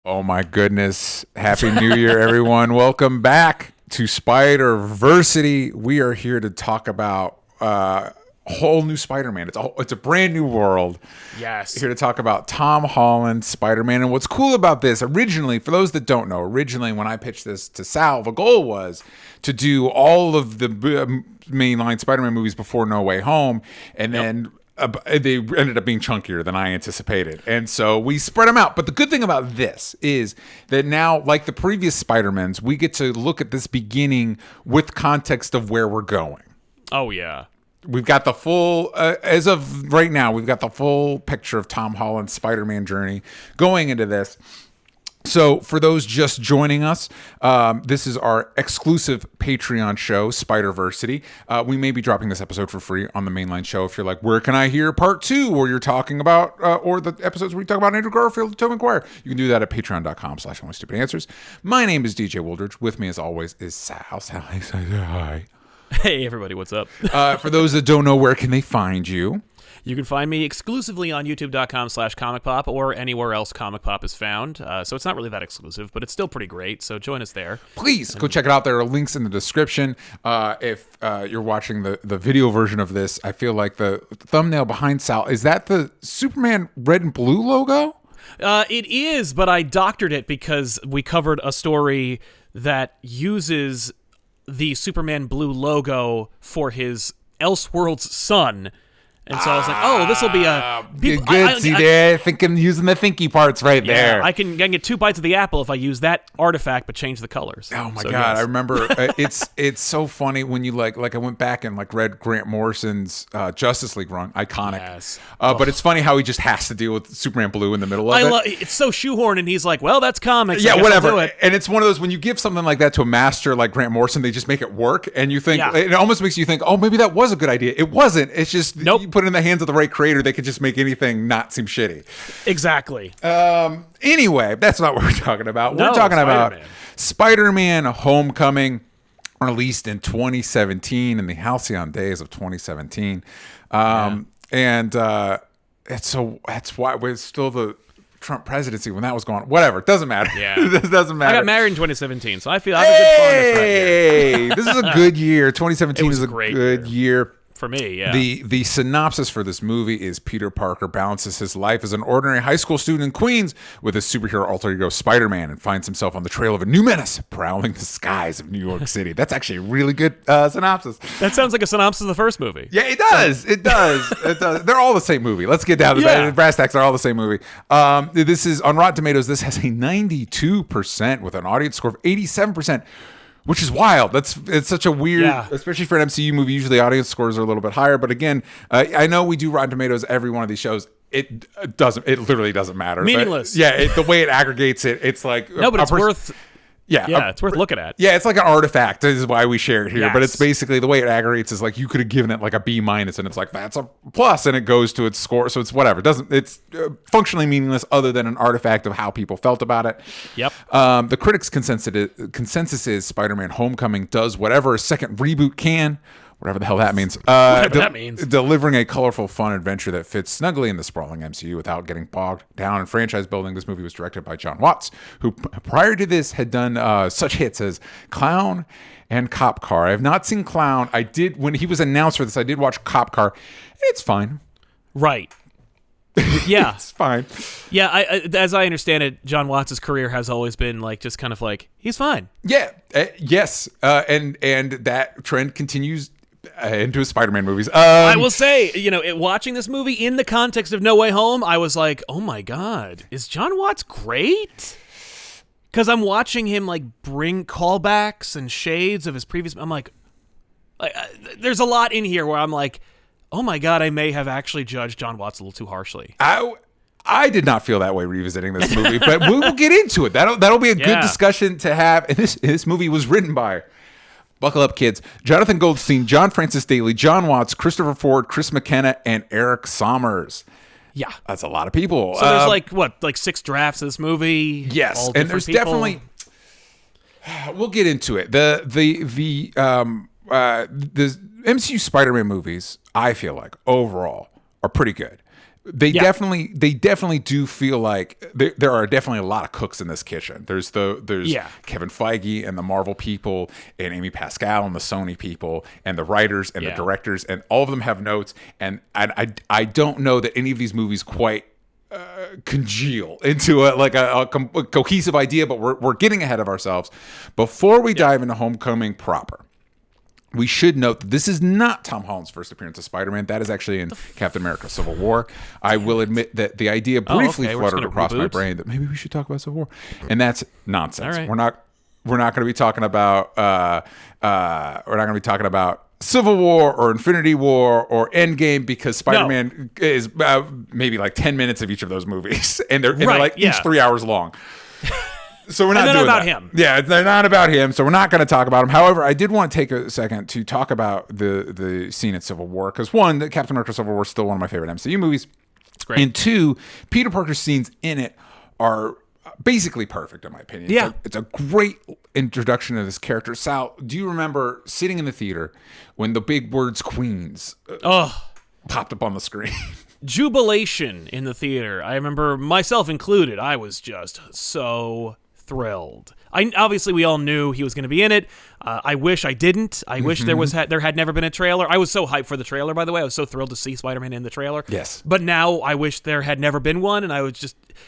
Oh my goodness. Happy New Year, everyone. Welcome back to SPIDERVERSITY. We are here to talk about a whole new Spider-Man. It's a brand new world. Yes. Here to talk about Tom Holland's Spider-Man. And what's cool about this, originally, for those that don't know, when I pitched this to Sal, the goal was to do all of the mainline Spider-Man movies before No Way Home. And then they ended up being chunkier than I anticipated. And so we spread them out. But the good thing about this is that now, like the previous Spider-Mans, we get to look at this beginning with context of where we're going. Oh, yeah. We've got the full, as of right now, we've got the full picture of Tom Holland's Spider-Man journey going into this. So for those just joining us, this is our exclusive Patreon show, SPIDERVERSITY. We may be dropping this episode for free on the mainline show. If you're like, where can I hear part 2? Or you're talking about, or the episodes where we talk about Andrew Garfield and Tobey Maguire. You can do that at patreon.com/onlystupid-answers. My name is DJ Wooldridge. With me as always is Sal. Sal, say hi. Hey, everybody, what's up? For those that don't know, where can they find you? You can find me exclusively on youtube.com/comicpop or anywhere else Comic Pop is found. So it's not really that exclusive, but it's still pretty great. So join us there. Please go check it out. There are links in the description. If you're watching the video version of this, I feel like the thumbnail behind Sal, is that the Superman red and blue logo? It is, but I doctored it because we covered a story that uses the Superman blue logo for his Elseworlds son. And so I was like, oh, this will be a... I think I'm using the thinky parts right there. I can get 2 bites of the apple if I use that artifact, but change the colors. Oh, my God. Yes. I remember it's so funny when you like I went back and read Grant Morrison's Justice League run. Iconic. Yes. But it's funny how he just has to deal with Superman blue in the middle of it. It's so shoehorned, and he's like, well, that's comics. Yeah, whatever. And it's one of those, when you give something like that to a master like Grant Morrison, they just make it work. And you think, it almost makes you think, oh, maybe that was a good idea. It wasn't. It's just, you put it in the hands of the right creator, they could just make anything not seem shitty. Exactly. Anyway, that's not what we're talking about. We're talking about Spider-Man Homecoming, released in 2017, in the halcyon days of 2017. And that's why we're still the Trump presidency when that was going on. Whatever, it doesn't matter. Yeah, this doesn't matter. I got married in 2017, so I feel I'm a good partner for that year. This is a good year. 2017 is a good year. For me, yeah. The synopsis for this movie is Peter Parker balances his life as an ordinary high school student in Queens with his superhero alter ego Spider-Man and finds himself on the trail of a new menace prowling the skies of New York City. That's actually a really good synopsis. That sounds like a synopsis of the first movie. Yeah, it does. It does. It does. They're all the same movie. Let's get down to the brass tacks. They're all the same movie. This is on Rotten Tomatoes. This has a 92% with an audience score of 87%. Which is wild. It's such a weird, especially for an MCU movie. Usually audience scores are a little bit higher. But again, I know we do Rotten Tomatoes every one of these shows. It literally doesn't matter. Meaningless. But the way it aggregates it, it's like... No, but it's worth... Yeah, it's worth looking at. Yeah, it's like an artifact. This is why we share it here. Yes. But it's basically, the way it aggregates is like you could have given it like a B-, and it's like, that's a plus, and it goes to its score. So it's whatever. It's functionally meaningless other than an artifact of how people felt about it. Yep. The critics' consensus is Spider-Man Homecoming does whatever a second reboot can. Whatever the hell that means. That means. Delivering a colorful, fun adventure that fits snugly in the sprawling MCU without getting bogged down in franchise building. This movie was directed by John Watts, who prior to this had done such hits as Clown and Cop Car. I have not seen Clown. I did, when he was announced for this, I did watch Cop Car. It's fine. Right. Yeah. It's fine. Yeah, as I understand it, John Watts' career has always been just kind of he's fine. Yeah. Yes. And that trend continues into his Spider-Man movies. I will say, watching this movie in the context of No Way Home, I was like, oh my God, is John Watts great? Because I'm watching him bring callbacks and shades of his previous... I'm like, there's a lot in here where I'm like, oh my God, I may have actually judged John Watts a little too harshly. I did not feel that way revisiting this movie, but we will get into it. That'll be a good discussion to have. And this movie was written by... Buckle up, kids. Jonathan Goldstein, John Francis Daly, John Watts, Christopher Ford, Chris McKenna, and Eric Sommers. Yeah. That's a lot of people. So there's 6 drafts of this movie? Yes. And there's definitely... We'll get into it. The MCU Spider-Man movies, I feel like, overall, are pretty good. They definitely do feel like there are definitely a lot of cooks in this kitchen. There's Kevin Feige and the Marvel people and Amy Pascal and the Sony people and the writers and the directors, and all of them have notes. And I don't know that any of these movies quite congeal into a cohesive idea, but we're getting ahead of ourselves. Before we dive into Homecoming proper, we should note that this is not Tom Holland's first appearance as Spider-Man. That is actually in Captain America: Civil War. I will admit that the idea briefly fluttered across my brain that maybe we should talk about Civil War, and that's nonsense. Right. We're not going to be talking about Civil War or Infinity War or Endgame, because Spider-Man is maybe like 10 minutes of each of those movies, and they're like each 3 hours long. So we're not doing about that. him. Yeah, they're not about him, so we're not going to talk about him. However, I did want to take a second to talk about the scene in Civil War, because one, the Captain America: Civil War is still one of my favorite MCU movies. It's great. And two, Peter Parker's scenes in it are basically perfect, in my opinion. Yeah. It's a great introduction to this character. Sal, do you remember sitting in the theater when the big words "Queens" popped up on the screen? Jubilation in the theater. I remember, myself included, I was just so thrilled. Obviously we all knew he was going to be in it. I wish I didn't. I wish there had never been a trailer. I was so hyped for the trailer, by the way. I was so thrilled to see Spider-Man in the trailer. Yes. But now I wish there had never been one, and I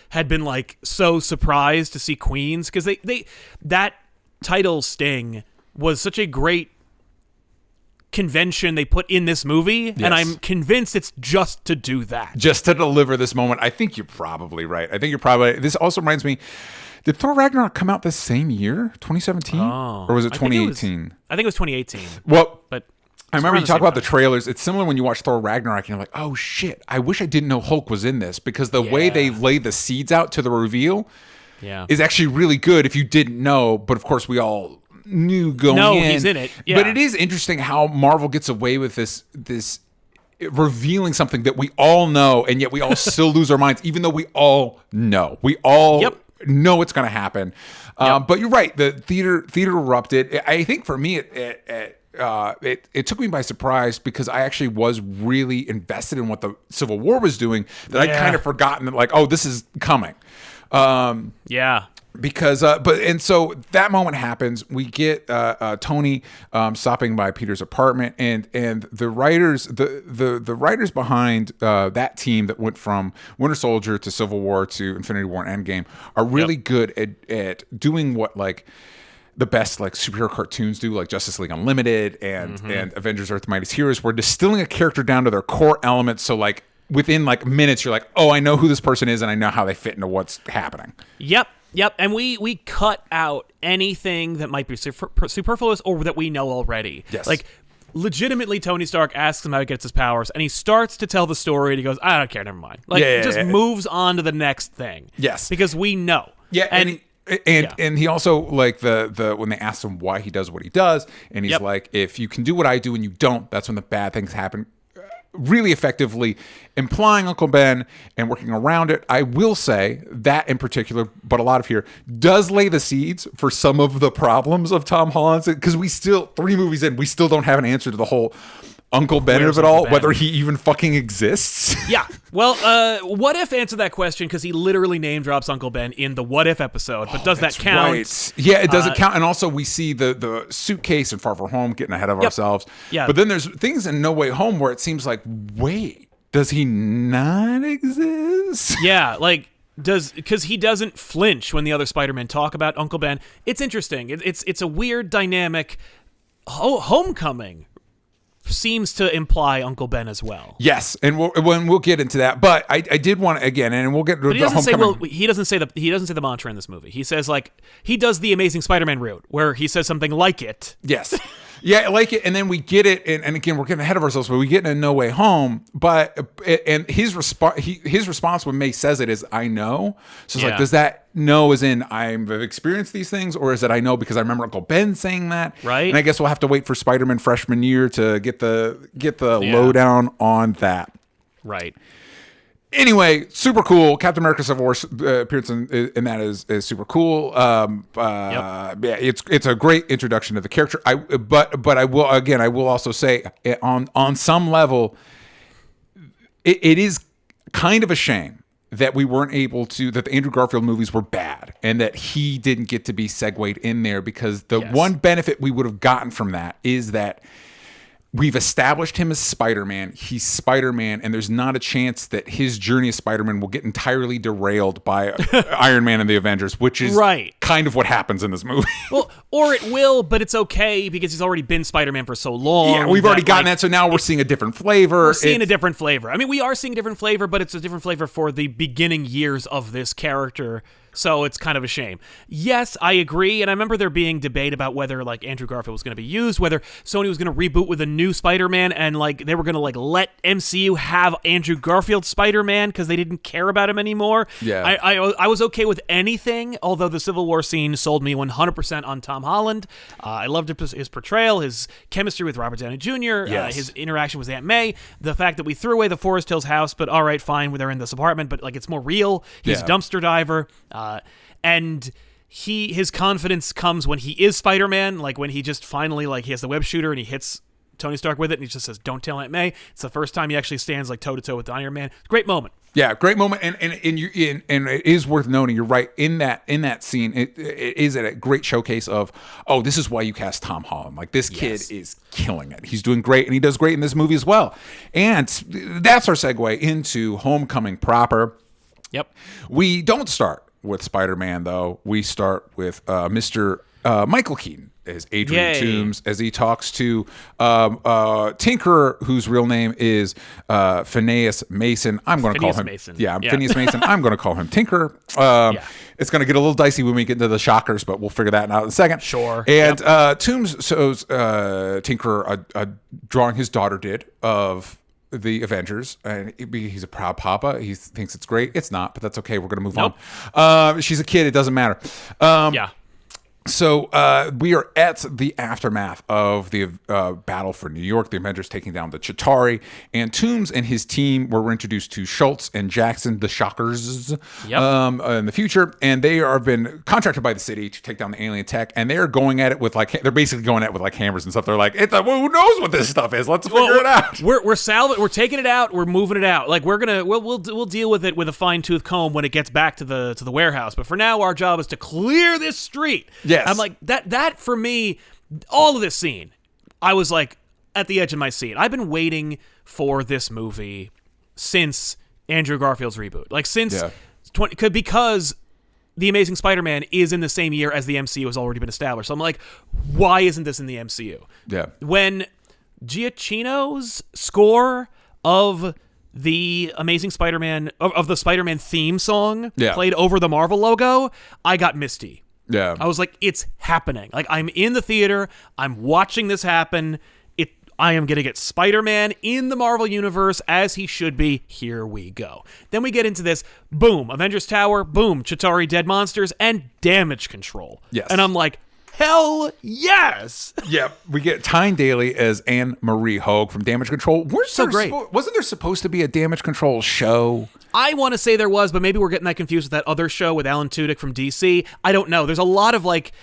had been like so surprised to see Queens, because that title sting was such a great convention they put in this movie, and I'm convinced it's just to do that. Just to deliver this moment. I think you're probably right. This also reminds me, did Thor Ragnarok come out this same year, 2017? Or was it 2018? I think it was 2018. Well, but I remember you talk about the trailers. It's similar when you watch Thor Ragnarok and you're like, oh shit, I wish I didn't know Hulk was in this, because the way they lay the seeds out to the reveal is actually really good if you didn't know. But of course we all knew going in. He's in it. Yeah. But it is interesting how Marvel gets away with this revealing something that we all know, and yet we all still lose our minds, even though we all know. We all know it's going to happen. But you're right. The theater erupted. I think for me, it took me by surprise, because I actually was really invested in what the Civil War was doing, that I'd kind of forgotten that, like, oh, this is coming. Because so that moment happens. We get Tony stopping by Peter's apartment, and the writers behind that team that went from Winter Soldier to Civil War to Infinity War and Endgame are really good at doing what, like, the best, like, superhero cartoons do, like Justice League Unlimited and Avengers: Earth's Mightiest Heroes. We're distilling a character down to their core elements, so, like, within like minutes you're like, oh, I know who this person is and I know how they fit into what's happening. Yep, and we cut out anything that might be superfluous or that we know already. Yes. Like, legitimately, Tony Stark asks him how he gets his powers, and he starts to tell the story, and he goes, I don't care, never mind. Like, just moves on to the next thing. Yes. Because we know. Yeah, and he also, like, the when they asked him why he does what he does, and he's like, if you can do what I do and you don't, that's when the bad things happen. Really effectively implying Uncle Ben and working around it. I will say that in particular, but a lot of here, does lay the seeds for some of the problems of Tom Holland's, because we still, 3 movies in, we still don't have an answer to the whole Uncle Ben of it all, whether he even fucking exists. Yeah. Well, What If answered that question, because he literally name drops Uncle Ben in the What If episode, but does that count? Right. Yeah, it doesn't count. And also we see the suitcase in Far From Home, getting ahead of ourselves. Yeah. But then there's things in No Way Home where it seems like, wait, does he not exist? Yeah, like, because he doesn't flinch when the other Spider-Men talk about Uncle Ben. It's interesting. It's a weird dynamic. Homecoming seems to imply Uncle Ben as well. Yes, and we'll get into that. But I did want to, again, and we'll get to the Homecoming. He doesn't say the mantra in this movie. He says, like, he does the Amazing Spider-Man route, where he says something like it. Yes. Yeah, I like it, and then we get it, and again, we're getting ahead of ourselves, but we get in No Way Home, and his response when May says it is, I know. So it's like, does that know as in I've experienced these things, or is it I know because I remember Uncle Ben saying that? Right. And I guess we'll have to wait for Spider-Man freshman year to get the lowdown on that. Right. Anyway, super cool. Captain America: Civil War appearance in that is super cool. Yeah, it's a great introduction to the character. But I will also say, on some level, it is kind of a shame that we weren't able to, that the Andrew Garfield movies were bad and that he didn't get to be segued in there, because the one benefit we would have gotten from that is that we've established him as Spider-Man. He's Spider-Man, and there's not a chance that his journey as Spider-Man will get entirely derailed by Iron Man and the Avengers, which is kind of what happens in this movie. Well, or it will, but it's okay because he's already been Spider-Man for so long. Yeah, we've already gotten that, so now we're seeing a different flavor. We're seeing a different flavor. I mean, we are seeing a different flavor, but it's a different flavor for the beginning years of this character. So it's kind of a shame. Yes, I agree. And I remember there being debate about whether like Andrew Garfield was going to be used, whether Sony was going to reboot with a new Spider-Man and like they were going to like let MCU have Andrew Garfield Spider-Man because they didn't care about him anymore. Yeah. I was okay with anything, although the Civil War scene sold me 100% on Tom Holland. I loved his portrayal, his chemistry with Robert Downey Jr., his interaction with Aunt May, the fact that we threw away the Forest Hills house, but all right, fine, they're in this apartment, but like it's more real. He's dumpster diver. And his confidence comes when he is Spider-Man, like when he just finally like he has the web shooter and he hits Tony Stark with it and he just says, "Don't tell Aunt May." It's the first time he actually stands like toe to toe with Iron Man. Great moment. Yeah, great moment, and it is worth noting. You're right in that scene. It is a great showcase of, oh, this is why you cast Tom Holland. Like this kid is killing it. He's doing great, and he does great in this movie as well. And that's our segue into Homecoming proper. Yep. We don't start with Spider-Man, though. We start with Mr. Michael Keaton as Adrian Toomes, as he talks to Tinkerer, whose real name is Phineas Mason. I'm going to call him Phineas Mason. I'm going to call him Tinkerer. It's going to get a little dicey when we get into the Shockers, but we'll figure that out in a second. Sure. And Toomes shows Tinkerer a drawing his daughter did of the Avengers, and he's a proud papa. He thinks it's great. It's not, but that's okay. We're going to move on. She's a kid. It doesn't matter. So we are at the aftermath of the battle for New York, the Avengers taking down the Chitauri, and Toomes and his team were introduced to Schultz and Jackson, the Shockers, in the future, and they are been contracted by the city to take down the alien tech, and they are going at it with like they're basically going at it with like hammers and stuff. They're like, who knows what this stuff is? Let's figure it out. We're taking it out. We're moving it out. Like we'll deal with it with a fine tooth comb when it gets back to the warehouse. But for now, our job is to clear this street. Yes. I'm like, that for me, all of this scene, I was like at the edge of my seat. I've been waiting for this movie since Andrew Garfield's reboot. Like because The Amazing Spider-Man is in the same year as the MCU has already been established. So I'm like, why isn't this in the MCU? Yeah. When Giacchino's score of the Amazing Spider-Man, of the Spider-Man theme song played over the Marvel logo, I got misty. Yeah. I was like, it's happening. Like, I'm in the theater. I'm watching this happen. I am going to get Spider-Man in the Marvel Universe as he should be. Here we go. Then we get into this. Boom. Avengers Tower. Boom. Chitauri dead monsters. And damage control. Yes. And I'm like, hell yes. Yeah. We get Tyne Daly as Anne Marie Hogue from Damage Control. Wasn't there supposed to be a Damage Control show? I want to say there was, but maybe we're getting that confused with that other show with Alan Tudyk from DC. I don't know. There's a lot of like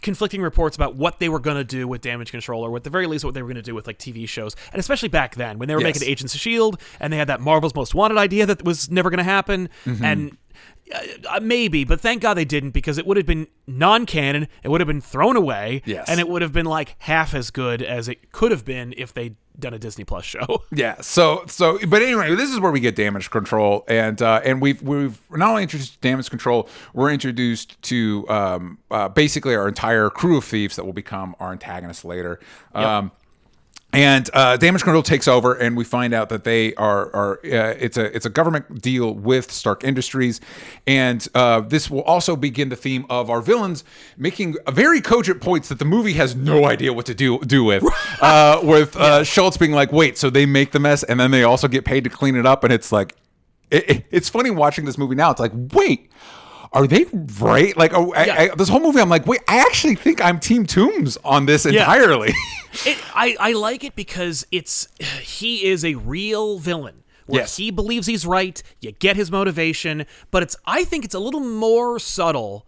conflicting reports about what they were going to do with Damage Control, or at the very least what they were going to do with like TV shows, and especially back then when they were making Agents of S.H.I.E.L.D. and they had that Marvel's Most Wanted idea that was never going to happen. And maybe, but thank God they didn't, because it would have been non-canon, it would have been thrown away, and it would have been like half as good as it could have been if they'd done a Disney Plus show. But anyway, this is where we get Damage Control, and we've not only introduced Damage Control, we're introduced to basically our entire crew of thieves that will become our antagonists later. And Damage Control takes over, and we find out that they are it's a government deal with Stark Industries, and this will also begin the theme of our villains making very cogent points that the movie has no idea what to do with. Schultz being like, "Wait, so they make the mess, and then they also get paid to clean it up?" And it's like, it's funny watching this movie now. It's like, wait. Are they right? Like, this whole movie, I'm like, wait, I actually think I'm Team Toomes on this entirely. I like it because he is a real villain. Where he believes he's right, you get his motivation, but I think it's a little more subtle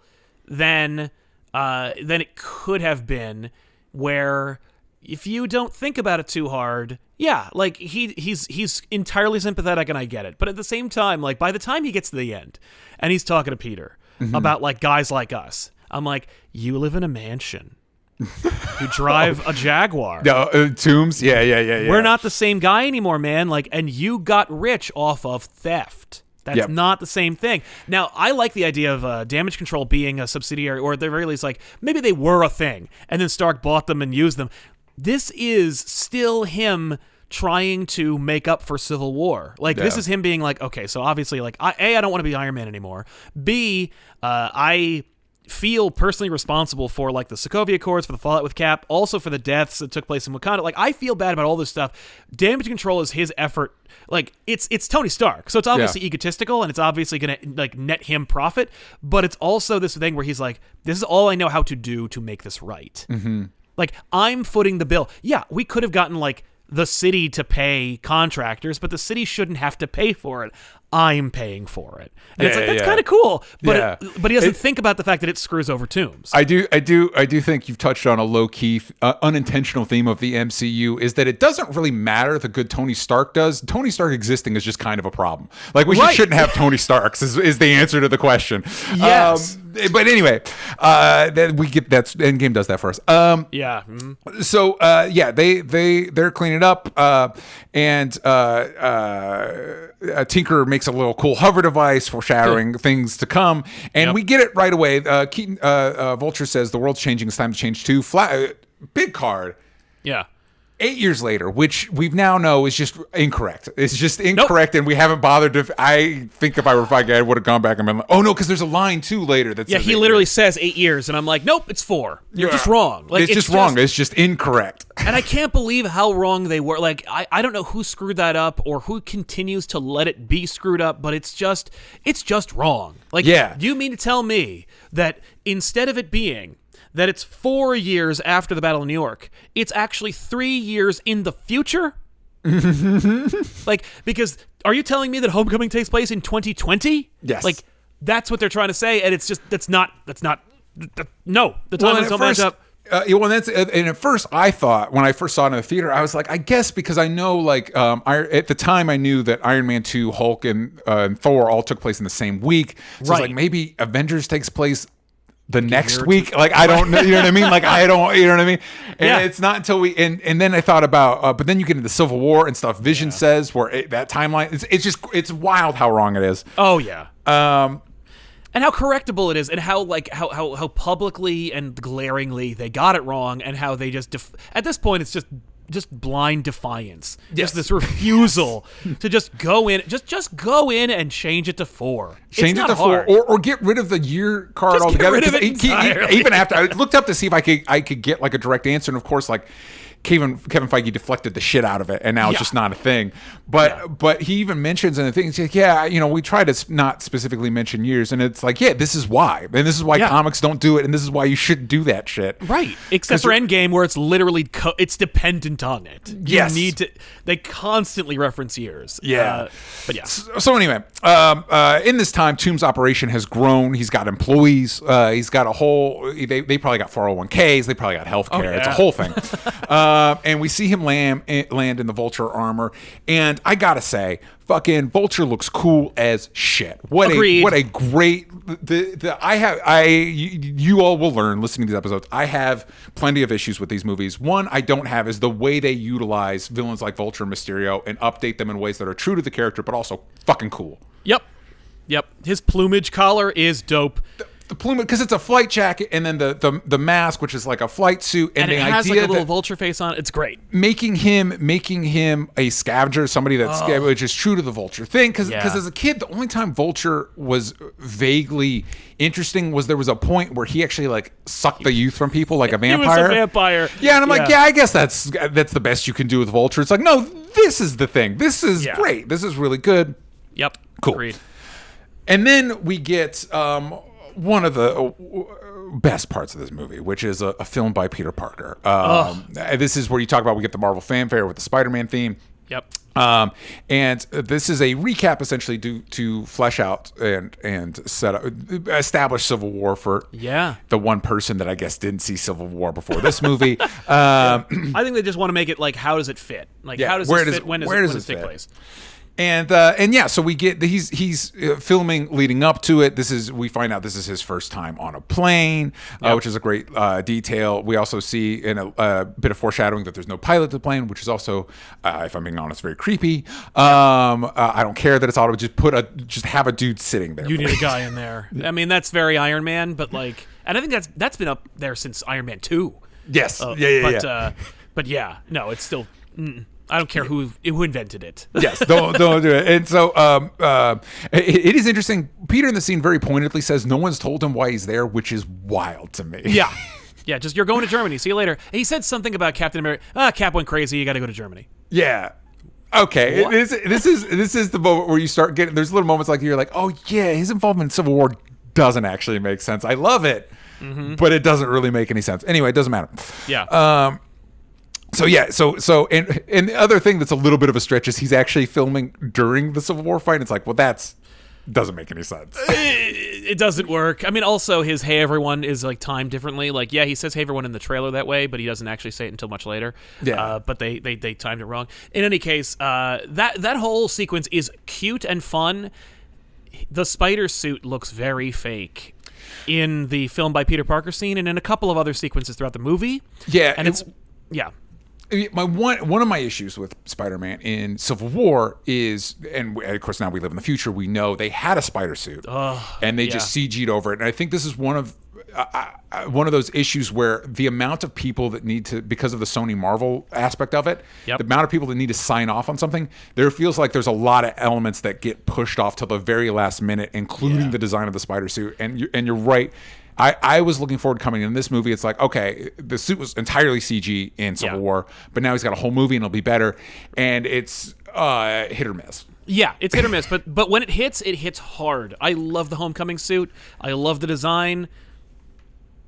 than it could have been, where if you don't think about it too hard, yeah, like he's entirely sympathetic, and I get it. But at the same time, like by the time he gets to the end and he's talking to Peter about like guys like us, I'm like, you live in a mansion. You drive a Jaguar. No, Tombs. Yeah. We're not the same guy anymore, man. Like, and you got rich off of theft. That's not the same thing. Now, I like the idea of Damage Control being a subsidiary, or at the very least, like, maybe they were a thing, and then Stark bought them and used them. This is still him trying to make up for Civil War. Like, this is him being like, okay, so obviously, like, I don't want to be Iron Man anymore. B, I feel personally responsible for like the Sokovia Accords, for the fallout with Cap, also for the deaths that took place in Wakanda. Like, I feel bad about all this stuff. Damage Control is his effort. Like, it's Tony Stark, so it's obviously egotistical, and it's obviously gonna like net him profit, but it's also this thing where he's like, this is all I know how to do to make this right. Like, I'm footing the bill. Yeah, we could have gotten like the city to pay contractors, but the city shouldn't have to pay for it. I'm paying for it. And it's like, that's kind of cool. But but he doesn't think about the fact that it screws over Tombs. I do think you've touched on a low-key, unintentional theme of the MCU, is that it doesn't really matter the good Tony Stark does. Tony Stark existing is just kind of a problem. Like, we shouldn't have Tony Starks is the answer to the question. Yes. But anyway, we get that's Endgame does that for us. So they're cleaning up, and Tinker makes a little cool hover device foreshadowing things to come, and we get it right away. Vulture says the world's changing. It's time to change too. Big card. Yeah. 8 years later, which we now know is just incorrect. It's just incorrect, and we haven't bothered to. I think if I were Feige, I would have gone back and been like, oh no, because there's a line too later that says he literally says 8 years, and I'm like, nope, it's 4. You're just wrong. Like, it's just wrong. It's just incorrect. And I can't believe how wrong they were. Like, I don't know who screwed that up or who continues to let it be screwed up, but it's just wrong. Like, do you mean to tell me that instead of it being that it's 4 years after the Battle of New York, it's actually 3 years in the future? Like, because are you telling me that Homecoming takes place in 2020? Yes. Like, that's what they're trying to say, and it's just no, the timelines don't match up. And at first I thought, when I first saw it in the theater, I was like, I guess because I know, like, at the time I knew that Iron Man 2, Hulk, and Thor all took place in the same week. So it's like, maybe Avengers takes place the next week. Like, I don't know, you know what I mean? Like, I don't, you know what I mean? And it's not until and then I thought about, but then you get into Civil War and stuff Vision says, where that timeline, it's wild how wrong it is. Oh, yeah. And how correctable it is, and how how publicly and glaringly they got it wrong, and how they just at this point it's just blind defiance. Just this refusal to just go in, just go in and change it to 4. Change it to 4, or get rid of the year card just altogether. Get rid of it entirely. Even after I looked up to see if I could get like a direct answer, and of course, like, Kevin Feige deflected the shit out of it, and now it's just not a thing. But he even mentions in the thing, he's like, we try to not specifically mention years, and it's like, this is why, and this is why comics don't do it, and this is why you shouldn't do that shit. Right, except for Endgame, where it's literally it's dependent on it. You need to. They constantly reference years. Yeah, but yeah. So anyway, in this time, Tomb's operation has grown. He's got employees. He's got a whole. They probably got 401ks. They probably got healthcare. It's a whole thing. And we see him land in the Vulture armor, and I gotta say, fucking Vulture looks cool as shit. What a great. You all will learn listening to these episodes. I have plenty of issues with these movies. One I don't have is the way they utilize villains like Vulture and Mysterio and update them in ways that are true to the character, but also fucking cool. Yep. His plumage collar is dope. The plume, because it's a flight jacket, and then the mask, which is like a flight suit, and the it has idea like a little Vulture face on it. It's great. Making him a scavenger, somebody that's which is true to the Vulture thing. Because as a kid, the only time Vulture was vaguely interesting was there was a point where he actually like sucked the youth from people like a vampire. He was a vampire. Yeah, and I'm like, I guess that's the best you can do with Vulture. It's like, no, this is the thing. This is great. This is really good. Yep. Cool. Agreed. And then we get one of the best parts of this movie, which is a film by Peter Parker. This is where you talk about, we get the Marvel fanfare with the Spider-Man theme. Yep. And this is a recap essentially to flesh out and establish Civil War for the one person that I guess didn't see Civil War before this movie. I think they just want to make it like, how does it fit? Like, how does it fit? When does it take place? And yeah, so we get he's filming leading up to it. We find out this is his first time on a plane, which is a great detail. We also see in a bit of foreshadowing that there's no pilot to the plane, which is also, if I'm being honest, very creepy. I don't care that it's auto. Just have a dude sitting there. You need a guy in there. I mean, that's very Iron Man, but like, and I think that's been up there since Iron Man 2. Yes. But yeah, no, it's still. I don't care who invented it. Yes, don't do it. And so it is interesting. Peter in the scene very pointedly says no one's told him why he's there, which is wild to me. Yeah, just you're going to Germany. See you later. And he said something about Captain America. Cap went crazy. You got to go to Germany. Yeah. Okay. This is the moment where you start getting. There's little moments like you're like, oh yeah, his involvement in Civil War doesn't actually make sense. I love it, but it doesn't really make any sense. Anyway, it doesn't matter. Yeah. So and the other thing that's a little bit of a stretch is he's actually filming during the Civil War fight. It's like, well, doesn't make any sense. It doesn't work. I mean, also his "Hey everyone" is like timed differently. Like, yeah, he says "Hey everyone" in the trailer that way, but he doesn't actually say it until much later. Yeah. But they timed it wrong. In any case, that whole sequence is cute and fun. The spider suit looks very fake in the film by Peter Parker scene, and in a couple of other sequences throughout the movie. Yeah, and it's. One of my issues with Spider-Man in Civil War is, and of course now we live in the future, we know they had a spider suit and they just CG'd over it. And I think this is one of those issues where the amount of people that need to, because of the Sony Marvel aspect of it, the amount of people that need to sign off on something, there feels like there's a lot of elements that get pushed off till the very last minute, including the design of the spider suit. And you're right. I was looking forward to coming in this movie. It's like, okay, the suit was entirely CG in Civil War, but now he's got a whole movie and it'll be better. And it's hit or miss. Yeah, it's hit or miss, but when it hits hard. I love the Homecoming suit. I love the design.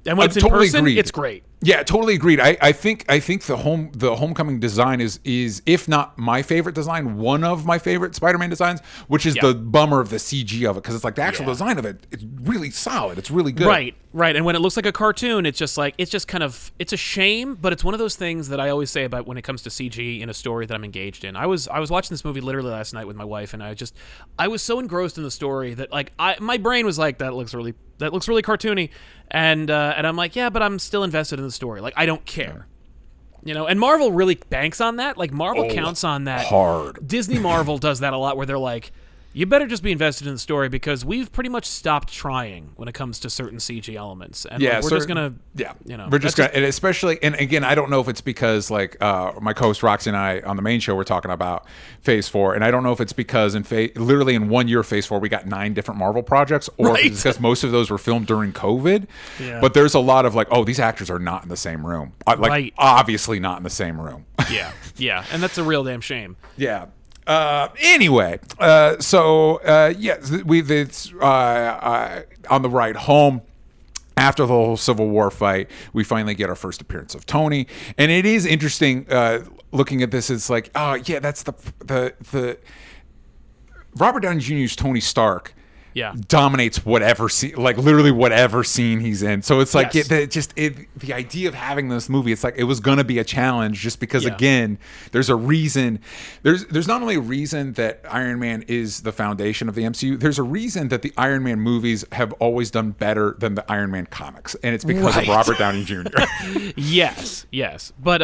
And when it's in person, it's great. Yeah, totally agreed. I think the Homecoming design is if not my favorite design, one of my favorite Spider-Man designs, which is the bummer of the CG of it, because it's like the actual design of it, it's really solid. It's really good. Right. And when it looks like a cartoon, it's just it's a shame, but it's one of those things that I always say about when it comes to CG in a story that I'm engaged in. I was watching this movie literally last night with my wife, and I was so engrossed in the story that like my brain was like, that looks really cartoony, and I'm like, yeah, but I'm still invested in the story. Like, I don't care. And Marvel really banks on that. Like, Marvel counts on that hard. Disney Marvel does that a lot, where they're like, you better just be invested in the story because we've pretty much stopped trying when it comes to certain CG elements. And we're just gonna, we're just gonna, and especially, and again, I don't know if it's because like my co-host Roxy and I on the main show we're talking about Phase 4, and I don't know if it's because literally in 1 year Phase 4 we got 9 different Marvel projects, or if it's because most of those were filmed during COVID. Yeah. But there's a lot of like, oh, these actors are not in the same room, obviously not in the same room. Yeah, and that's a real damn shame. Yeah. Anyway, it's on the ride home after the whole Civil War fight, we finally get our first appearance of Tony, and it is interesting looking at this. It's like, oh yeah, that's the Robert Downey Jr.'s Tony Stark. Dominates whatever scene, like literally whatever scene he's in. So it's like the idea of having this movie, it's like it was going to be a challenge just because again, there's a reason. There's not only a reason that Iron Man is the foundation of the MCU. There's a reason that the Iron Man movies have always done better than the Iron Man comics, and it's because of Robert Downey Jr. Yes, but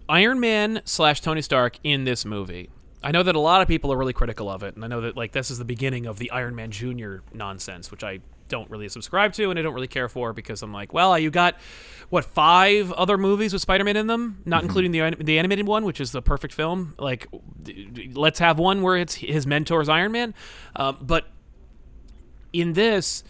Iron Man / Tony Stark in this movie. I know that a lot of people are really critical of it, and I know that like this is the beginning of the Iron Man Jr. nonsense, which I don't really subscribe to and I don't really care for, because I'm like, well, you got 5 other movies with Spider-Man in them, not including the animated one, which is the perfect film. Like, let's have one where it's his mentor's Iron Man, but in this,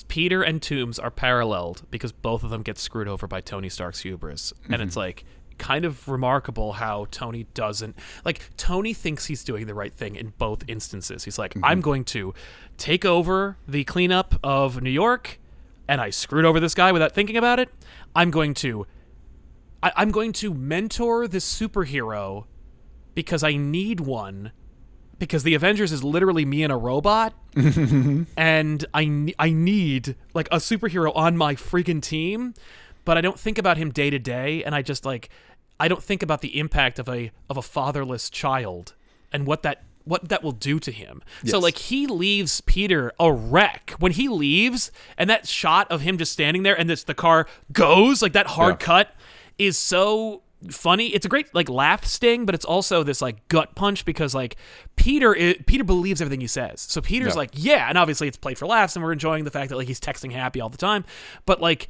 Peter and Toomes are paralleled because both of them get screwed over by Tony Stark's hubris, and it's like, kind of remarkable how Tony doesn't, like, Tony thinks he's doing the right thing in both instances. He's like, I'm going to take over the cleanup of New York, and I screwed over this guy without thinking about it. I'm going to I'm going to mentor this superhero because I need one. Because the Avengers is literally me and a robot, and I need like a superhero on my freaking team, but I don't think about him day to day, and I just like I don't think about the impact of a fatherless child and what that will do to him. Yes. So like he leaves Peter a wreck when he leaves, and that shot of him just standing there and the car goes like that hard cut is so funny. It's a great like laugh sting, but it's also this like gut punch because like Peter believes everything he says. So Peter's like, yeah, and obviously it's played for laughs, and we're enjoying the fact that like he's texting Happy all the time, but like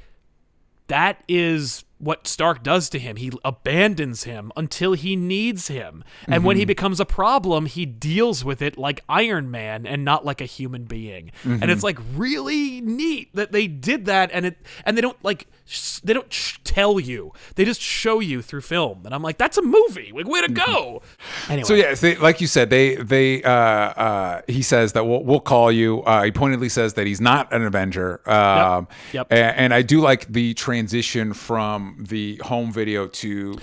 that is what Stark does to him. He abandons him until he needs him. And when he becomes a problem, he deals with it like Iron Man and not like a human being. And it's like really neat that they did that, and they don't like they don't tell you. They just show you through film. And I'm like, that's a movie. Like, way to go. Anyway. So yeah, like you said, he says that we'll call you. He pointedly says that he's not an Avenger. Yep. And I do like the transition from the home video to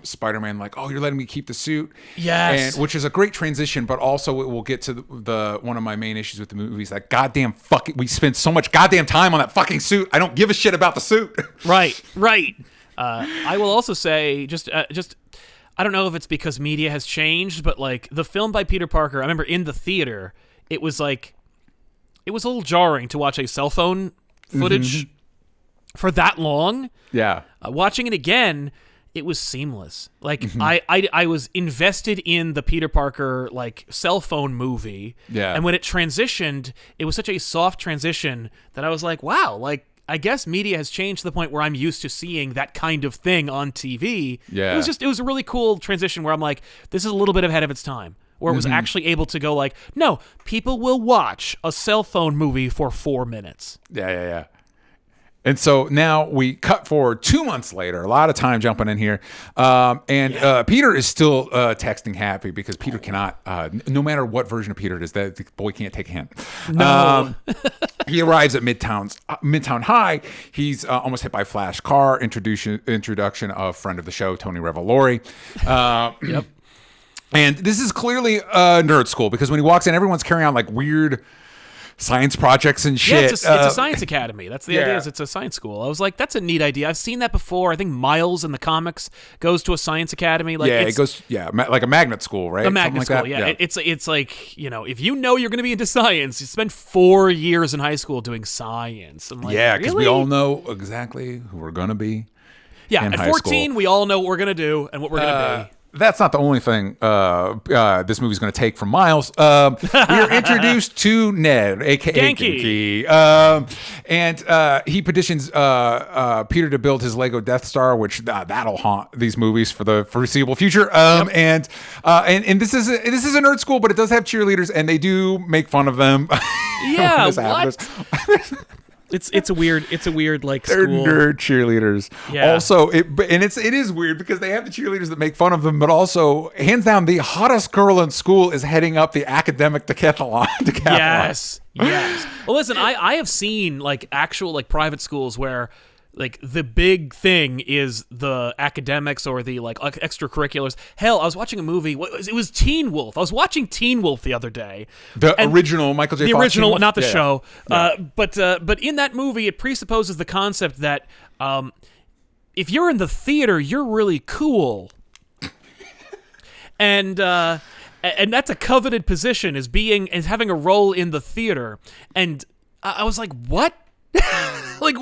Spider-Man, like, oh, you're letting me keep the suit. Yes. And which is a great transition, but also it will get to the one of my main issues with the movie is that goddamn fucking, we spent so much goddamn time on that fucking suit. I don't give a shit about the suit. Right. I will also say, just I don't know if it's because media has changed, but like the film by Peter Parker, I remember in the theater, it was a little jarring to watch a cell phone footage for that long. Yeah. Watching it again, it was seamless. Like I was invested in the Peter Parker like cell phone movie. Yeah. And when it transitioned, it was such a soft transition that I was like, wow, like I guess media has changed to the point where I'm used to seeing that kind of thing on TV. Yeah. It was a really cool transition where I'm like, this is a little bit ahead of its time. Where it was actually able to go like, no, people will watch a cell phone movie for 4 minutes. Yeah. And so now we cut forward 2 months later, a lot of time jumping in here. Peter is still texting Happy because Peter cannot, no matter what version of Peter it is, that the boy can't take a hint. No. He arrives at Midtown High. He's almost hit by a flash car. Introduction of friend of the show, Tony Revolori. Yep. And this is clearly a nerd school because when he walks in, everyone's carrying on like weird science projects and shit. Yeah, it's a science academy. That's the idea. Is it's a science school. I was like, that's a neat idea. I've seen that before. I think Miles in the comics goes to a science academy. Like, it goes. Yeah, like a magnet school, right? A magnet school. Yeah. It's like, you know, if you know you're going to be into science, you spend 4 years in high school doing science. I'm like, yeah, because really? we all know exactly who we're going to be. Yeah, in at high 14, school. We all know what we're going to do and what we're going to be. That's not the only thing this movie's going to take from Miles. We are introduced to Ned, a.k.a. Genki. And he petitions Peter to build his Lego Death Star, which that'll haunt these movies for the foreseeable future. And this is a nerd school, but it does have cheerleaders, and they do make fun of them. Yeah, what? It's a weird like they're school. nerd cheerleaders. Yeah. Also, it is weird because they have the cheerleaders that make fun of them, but also hands down the hottest girl in school is heading up the academic decathlon. Yes. Well, listen, I have seen like actual like private schools where like the big thing is the academics or the like extracurriculars. Hell, I was watching a movie. It was Teen Wolf. I was watching Teen Wolf the other day. The original Michael J. Fox. The original, not the yeah. show. Yeah. But in that movie, it presupposes the concept that if you're in the theater, you're really cool. And that's a coveted position, is having a role in the theater. And I was like, what? Like,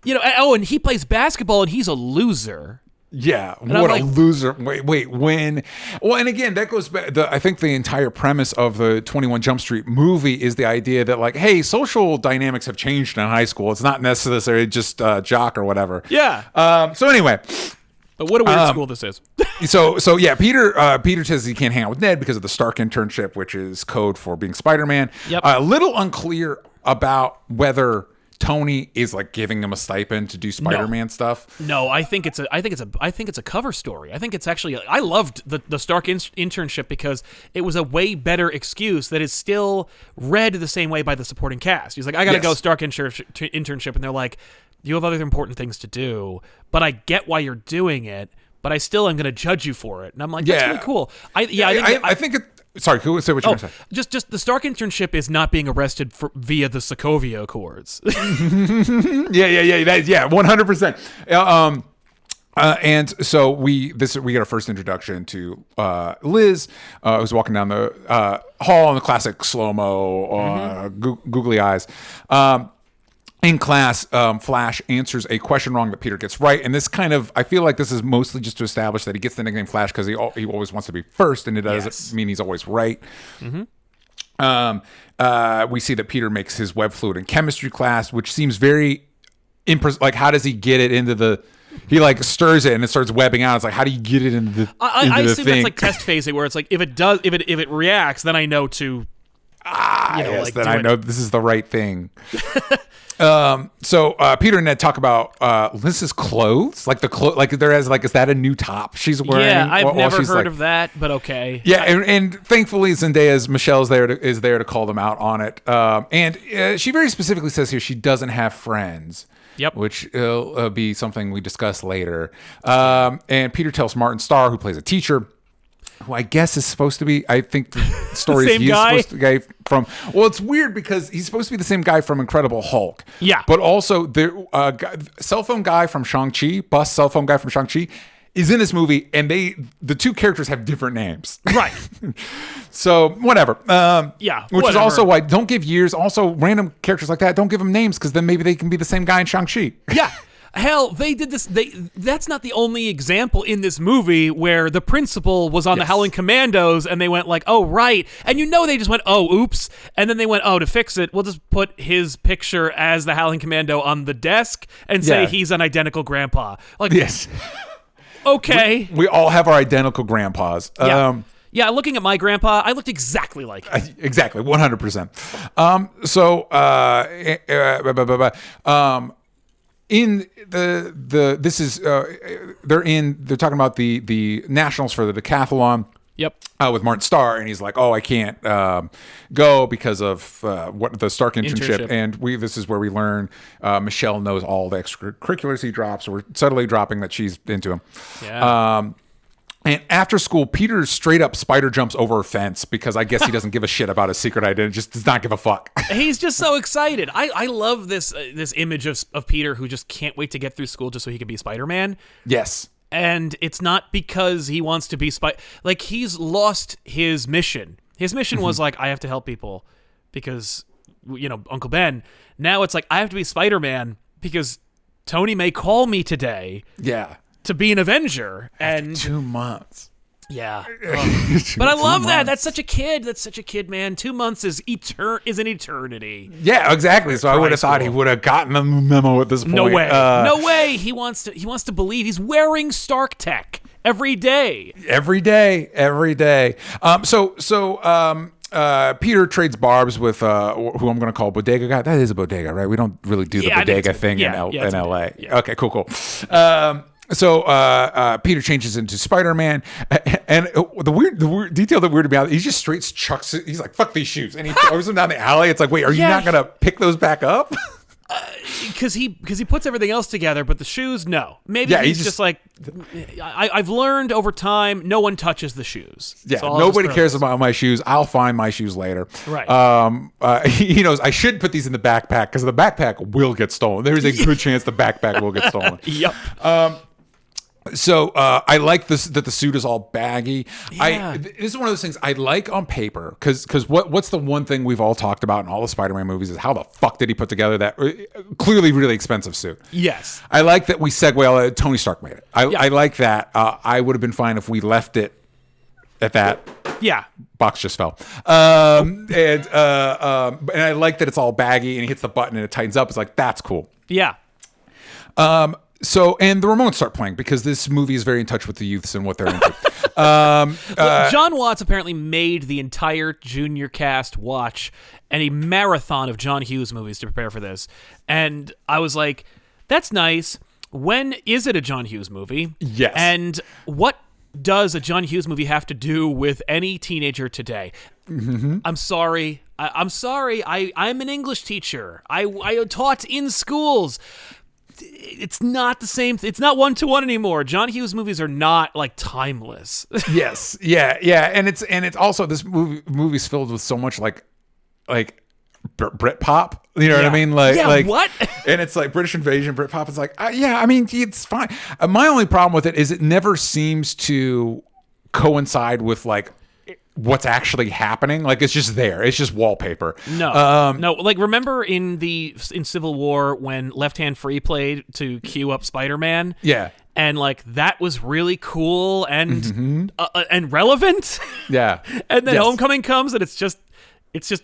you know, and he plays basketball and he's a loser. Yeah, and what a loser. Wait, when? Well, and again, that goes back, I think the entire premise of the 21 Jump Street movie is the idea that like, hey, social dynamics have changed in high school. It's not necessarily just jock or whatever. Yeah. So anyway. But what a weird school this is. So yeah, Peter says he can't hang out with Ned because of the Stark internship, which is code for being Spider-Man. Yep. A little unclear about whether Tony is like giving him a stipend to do Spider-Man stuff. No, I think it's a cover story. I think it's actually I loved the Stark internship because it was a way better excuse that is still read the same way by the supporting cast. He's like, I got to go Stark internship, and they're like, you have other important things to do, but I get why you're doing it, but I still am going to judge you for it. And I'm like, that's really cool. I think it. Sorry, who would say what you were going to say? Just the Stark internship is not being arrested via the Sokovia Accords. Yeah, 100%. And so we get our first introduction to Liz, who's walking down the hall in the classic slow-mo, googly eyes. In class, Flash answers a question wrong that Peter gets right, and this I feel like this is mostly just to establish that he gets the nickname Flash because he always wants to be first, and it doesn't mean he's always right. We see that Peter makes his web fluid in chemistry class, which seems very like, how does he get it into the? He like stirs it and it starts webbing out. It's like, how do you get it into the? I assume that's like test phasing, where it's like if it reacts, then I know to. Then I know this is the right thing. So Peter and Ned talk about Liz's clothes, like is that a new top she's wearing? Yeah, I've never heard of that, but okay. Yeah, and thankfully Zendaya's Michelle's is there to call them out on it. And she very specifically says here she doesn't have friends. Yep. Which will be something we discuss later. And Peter tells Martin Starr, who plays a teacher, who I guess is supposed to be, I think the story is supposed to be from. Well, it's weird because he's supposed to be the same guy from Incredible Hulk. Yeah. But also the cell phone guy from Shang-Chi, cell phone guy from Shang-Chi, is in this movie, and the two characters have different names. Right. So whatever. Which is also why don't give years. Also, random characters like that, don't give them names because then maybe they can be the same guy in Shang-Chi. Yeah. Hell, they did this. That's not the only example in this movie where the principal was on the Howling Commandos and they went like, oh, right. And they just went, oh, oops. And then they went, oh, to fix it, we'll just put his picture as the Howling Commando on the desk and say he's an identical grandpa. Like, yes. Okay. We all have our identical grandpas. Yeah, looking at my grandpa, I looked exactly like him. Exactly, 100%. In they're talking about the nationals for the decathlon. Yep. With Martin Starr, and he's like, "Oh, I can't go because of what the Stark internship." And this is where we learn Michelle knows all the extracurriculars he drops. So we're subtly dropping that she's into him. Yeah. And after school, Peter straight up spider jumps over a fence because I guess he doesn't give a shit about his secret identity. Just does not give a fuck. He's just so excited. I love this image of Peter who just can't wait to get through school just so he can be Spider-Man. Yes. And it's not because he wants to be like he's lost his mission. His mission was like, I have to help people because Uncle Ben. Now it's like I have to be Spider-Man because Tony may call me today. Yeah. To be an Avenger. And 2 months. Yeah. But I love that. That's such a kid, man. 2 months is an eternity. Yeah, exactly. So I would have thought he would have gotten the memo at this point. No way. No way. He wants to believe he's wearing Stark tech every day. Every day. Peter trades barbs with who I'm going to call Bodega Guy. That is a bodega, right? We don't really do the bodega thing in LA. Yeah. Okay, cool. So Peter changes into Spider-Man, and the weird detail that weirded me out, he just straight chucks it. He's like, "Fuck these shoes," and he throws them down the alley. It's like, wait, are you not gonna pick those back up? Because he puts everything else together, but the shoes, no. Maybe he's just like, I've learned over time, no one touches the shoes. Yeah, so nobody cares about my shoes. I'll find my shoes later. Right. He knows I should put these in the backpack because the backpack will get stolen. There is a good chance the backpack will get stolen. Yep. So I like this that the suit is all baggy. Yeah. This is one of those things I like on paper because what's the one thing we've all talked about in all the Spider-Man movies is how the fuck did he put together that clearly really expensive suit? Yes. I like that we segue all that. Tony Stark made it. I like that. I would have been fine if we left it at that. Yeah. Box just fell. And I like that it's all baggy and he hits the button and it tightens up. It's like, that's cool. Yeah. So, and the Ramones start playing because this movie is very in touch with the youths and what they're into. John Watts apparently made the entire junior cast watch a marathon of John Hughes movies to prepare for this. And I was like, that's nice. When is it a John Hughes movie? Yes. And what does a John Hughes movie have to do with any teenager today? Mm-hmm. I'm sorry. I'm sorry. I'm an English teacher. I taught in schools. it's not the same. It's not 1-to-1 anymore. John Hughes movies are not like timeless. Yes, yeah, and it's also this movie's filled with so much like Britpop. You know what I mean? Like what? And it's like British Invasion, Britpop. It's like yeah, I mean it's fine. My only problem with it is it never seems to coincide with like what's actually happening. Like it's just there. It's just wallpaper. No. Like remember in Civil War when Left Hand Free played to cue up Spider-Man? Yeah. And like that was really cool and relevant. Yeah. And then Homecoming comes and it's just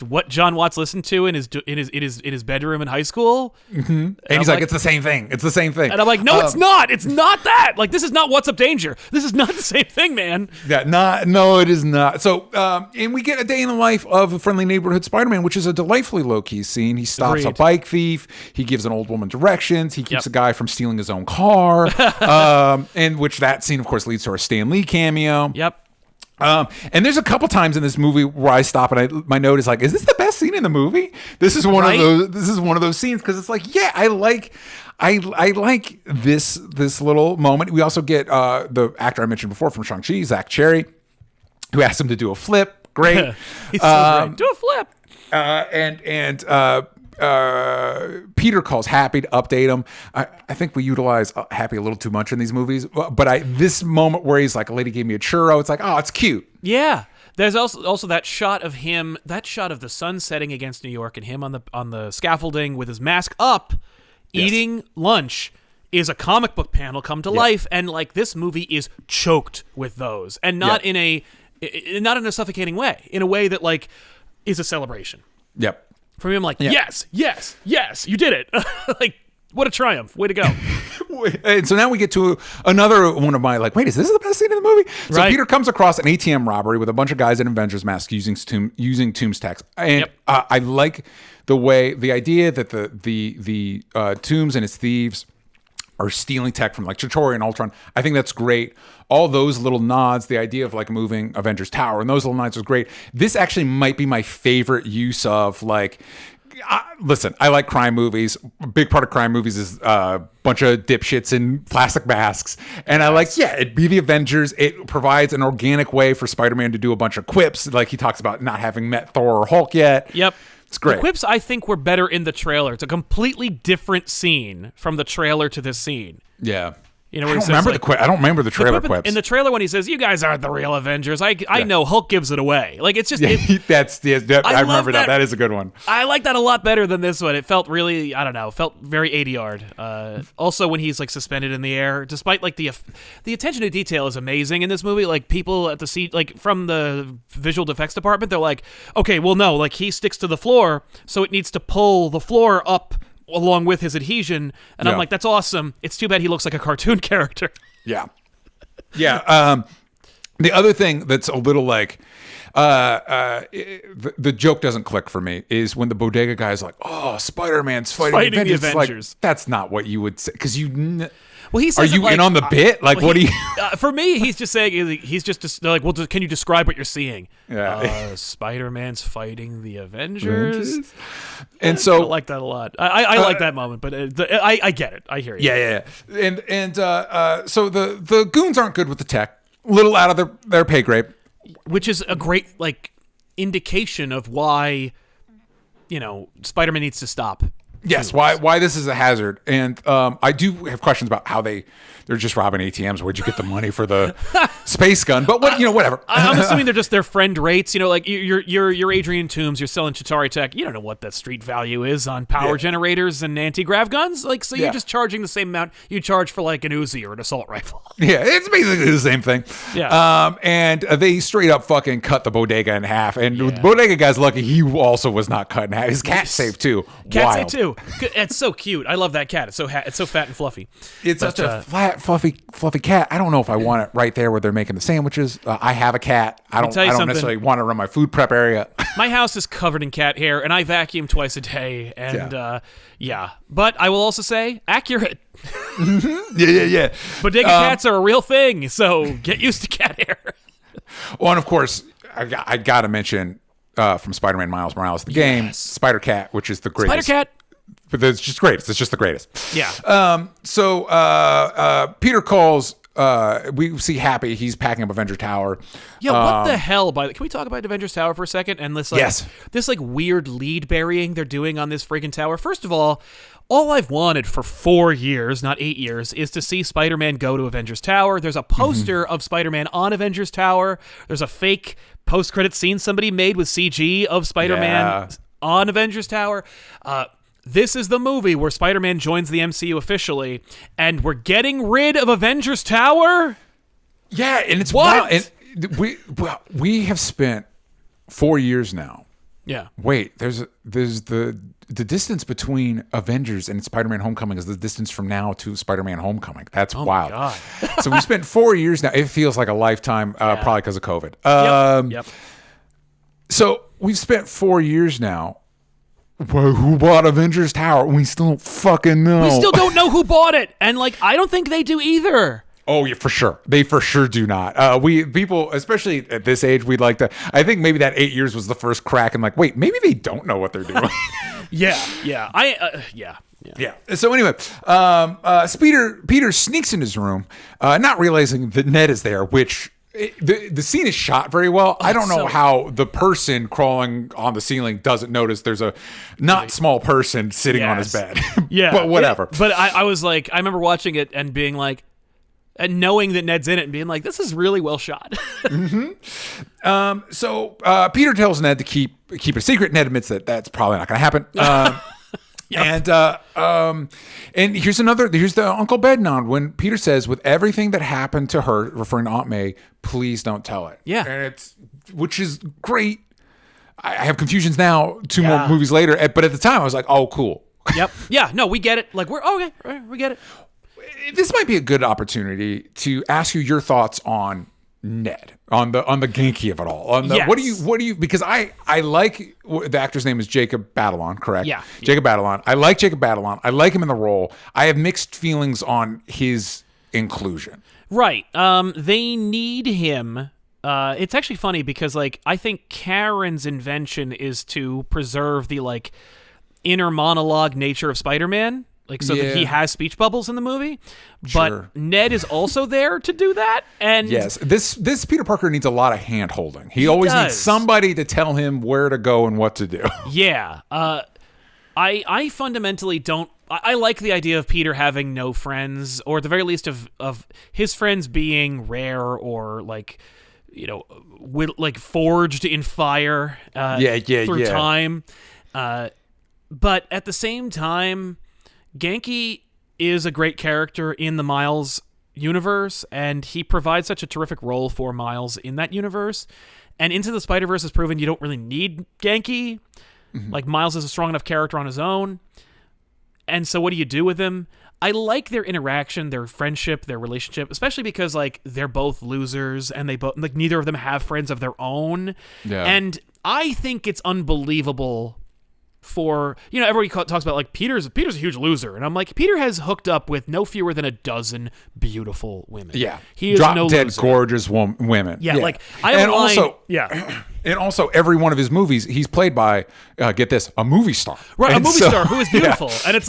what John Watts listened to in his bedroom in high school. Mm-hmm. And he's like, it's the same thing. It's the same thing. And I'm like, no, it's not. It's not that. Like, this is not What's Up Danger. This is not the same thing, man. Yeah, no, it is not. So, and we get a day in the life of a friendly neighborhood Spider-Man, which is a delightfully low-key scene. He stops a bike thief. He gives an old woman directions. He keeps a guy from stealing his own car. And which that scene, of course, leads to our Stan Lee cameo. Yep. And there's a couple times in this movie where I stop and my note is like, is this the best scene in the movie? This is one of those. This is one of those scenes because it's like, yeah, I like this little moment. We also get the actor I mentioned before from Shang-Chi, Zach Cherry, who asked him to do a flip. Great, he's so great. Do a flip. Peter calls Happy to update him. I think we utilize Happy a little too much in these movies, but this moment where he's like, a lady gave me a churro, it's like, oh, it's cute. Yeah. There's also that shot of the sun setting against New York and him on the scaffolding with his mask up, eating lunch is a comic book panel come to life, and like this movie is choked with those, and not in a suffocating way, in a way that like is a celebration. Yep. For me, I'm like, yes, you did it. Like, what a triumph. Way to go. And so now we get to another one of my like, wait, is this the best scene in the movie? So Peter comes across an ATM robbery with a bunch of guys in Avengers masks using Tomb's text. And I like the idea that the Tombs and his thieves are stealing tech from like Chitauri and Ultron. I think that's great. All those little nods, the idea of like moving Avengers Tower and those little nods was great. This actually might be my favorite use of like, listen, I like crime movies. A big part of crime movies is a bunch of dipshits in plastic masks. And I like, it'd be the Avengers. It provides an organic way for Spider-Man to do a bunch of quips. Like he talks about not having met Thor or Hulk yet. Yep. It's great. The quips, I think, were better in the trailer. It's a completely different scene from the trailer to this scene. Yeah. You know, I don't remember the trailer quips. In the trailer when he says, "You guys aren't the real Avengers," I know Hulk gives it away. Like it's just I remember that. That is a good one. I like that a lot better than this one. It felt really, I don't know, felt very 80-yard. Also, when he's like suspended in the air, despite like the attention to detail is amazing in this movie. Like people at the seat, like from the visual effects department, they're like, okay, well no, like he sticks to the floor, so it needs to pull the floor up along with his adhesion, and I'm like, that's awesome. It's too bad he looks like a cartoon character. Yeah. The other thing that's a little like the joke doesn't click for me is when the bodega guy is like, oh, Spider-Man's fighting the Avengers. Like, that's not what you would say, because well, he says, "Are you in on the bit?" Like, what do you? For me, he's just saying they're like, "Well, can you describe what you're seeing?" Yeah, Spider-Man's fighting the Avengers, and so I like that a lot. I like that moment, but I get it. I hear you. Yeah. And so the goons aren't good with the tech, a little out of their pay grade, which is a great like indication of why Spider-Man needs to stop. Yes, why this is a hazard. And I do have questions about how they're just robbing ATMs. Where'd you get the money for the space gun? But whatever. I'm assuming they're just their friend rates. Like you're Adrian Toombs, you're selling Chitauri tech. You don't know what that street value is on power generators and anti-grav guns. Like, so you're just charging the same amount you charge for like an Uzi or an assault rifle. Yeah, it's basically the same thing. Yeah. And they straight up fucking cut the bodega in half. And the bodega guy's lucky he also was not cut in half. His cat's safe too. Cat's safe too. It's so cute. I love that cat. It's so fat and fluffy. It's such a flat, fluffy cat. I don't know if I want it right there where they're making the sandwiches. I have a cat. I don't necessarily want it around my food prep area. My house is covered in cat hair, and I vacuum twice a day. And but I will also say, accurate. Yeah. Bodega cats are a real thing, so get used to cat hair. Well, and of course, I got to mention from Spider-Man Miles Morales, the game, Spider-Cat, which is the greatest. Spider-Cat. but it's just greatest. It's just the greatest. Yeah. So Peter calls. We see Happy. He's packing up Avengers Tower. Yeah, what the hell? Can we talk about Avengers Tower for a second? And this, this weird lead burying they're doing on this freaking tower. First of all I've wanted for 4 years, not 8 years, is to see Spider-Man go to Avengers Tower. There's a poster of Spider-Man on Avengers Tower. There's a fake post-credit scene somebody made with CG of Spider-Man on Avengers Tower. This is the movie where Spider-Man joins the MCU officially, and we're getting rid of Avengers Tower? Yeah, and it's what? And we have spent 4 years now. Yeah. Wait, there's the distance between Avengers and Spider-Man Homecoming is the distance from now to Spider-Man Homecoming. That's wild. My God. So we spent 4 years now. It feels like a lifetime, probably because of COVID. Yep. So we've spent 4 years now. Well, who bought Avengers Tower? We still don't fucking know. We still don't know who bought it. And I don't think they do either. Oh, yeah, for sure. They for sure do not. People, especially at this age, we'd like to. I think maybe that 8 years was the first crack. And wait, maybe they don't know what they're doing. Yeah. So anyway, Peter sneaks in his room, not realizing that Ned is there, which. The scene is shot very well. I don't know how the person crawling on the ceiling doesn't notice there's a not small person sitting on his bed. Yeah. But whatever. But I was I remember watching it and being and knowing that Ned's in it and being this is really well shot. So Peter tells Ned to keep it a secret. Ned admits that that's probably not going to happen. Yep. And here's the Uncle Ben nod when Peter says, with everything that happened to her, referring to Aunt May, please don't tell it. Yeah. And which is great. I have confusions now, 2 more movies later, but at the time I was like, oh, cool. Yep. Yeah. No, we get it. We're okay. We get it. This might be a good opportunity to ask you your thoughts on Ned, on the Genki of it all. What do you because I like the actor's name is Jacob Batalon, correct? Yeah. Jacob Batalon. I like Jacob Batalon. I like him in the role. I have mixed feelings on his inclusion. Right. They need him. It's actually funny because I think Karen's invention is to preserve the inner monologue nature of Spider-Man. So that he has speech bubbles in the movie, but Ned is also there to do that. And yes, this Peter Parker needs a lot of hand holding. He always needs somebody to tell him where to go and what to do. Yeah. I fundamentally don't. I like the idea of Peter having no friends, or at the very least of his friends being rare or forged in fire. Through time. But at the same time, Genki is a great character in the Miles universe, and he provides such a terrific role for Miles in that universe. And Into the Spider-Verse has proven you don't really need Genki. Mm-hmm. Miles is a strong enough character on his own. And so what do you do with him? I like their interaction, their friendship, their relationship, especially because they're both losers and they both neither of them have friends of their own. Yeah. And I think it's unbelievable for, everybody talks about Peter's a huge loser, and I'm Peter has hooked up with no fewer than a dozen beautiful women. Yeah, he is no dead loser. Gorgeous women. Yeah, and also every one of his movies he's played by get this, a movie star, right? A movie star who is beautiful, and it's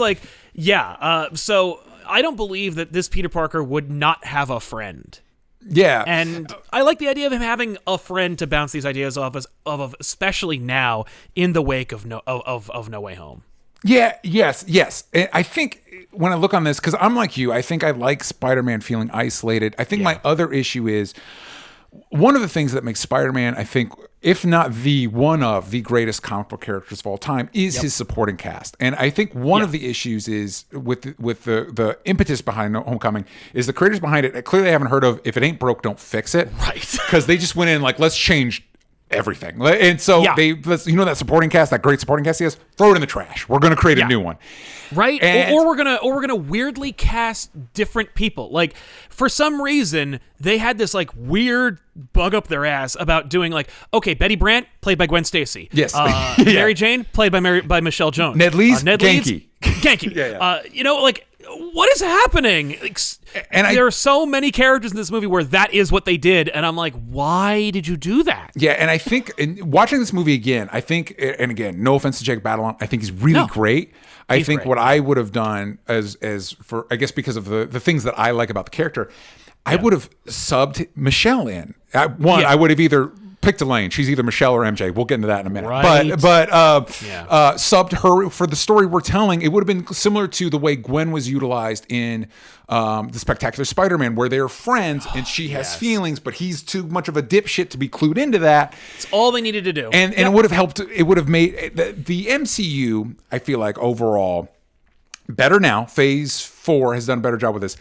so I don't believe that this Peter Parker would not have a friend. Yeah, and I like the idea of him having a friend to bounce these ideas off of, especially now in the wake of No Way Home. Yeah, yes. I think when I look on this, because I'm like you, I think I like Spider-Man feeling isolated. I think my other issue is one of the things that makes Spider-Man, I think, if not one of the greatest comic book characters of all time, is his supporting cast. And I think one of the issues is with the impetus behind Homecoming is the creators behind it clearly haven't heard of, if it ain't broke, don't fix it. Right. Because they just went in let's change everything. And so that supporting cast, that great supporting cast he has, throw it in the trash. We're going to create a new one. Right? Or we're gonna weirdly cast different people. For some reason, they had this weird bug up their ass about doing Betty Brant, played by Gwen Stacy. Yes. Mary Jane, played by Michelle Jones. Ned Leeds, Genki. Genki. What is happening? There are so many characters in this movie where that is what they did, and I'm why did you do that? Yeah, and I think watching this movie again, and again, no offense to Jake Batalon, I think he's really great. I think great. what I would have done as for, I guess, because of the things that I like about the character, I would have subbed Michelle in. I would have either picked a lane. She's either Michelle or MJ. We'll get into that in a minute. Right. But subbed her for the story we're telling. It would have been similar to the way Gwen was utilized in the Spectacular Spider-Man, where they're friends and she has feelings, but he's too much of a dipshit to be clued into that. It's all they needed to do. And it would have helped. It would have made the MCU, I feel like, overall better now. Phase 4 has done a better job with this.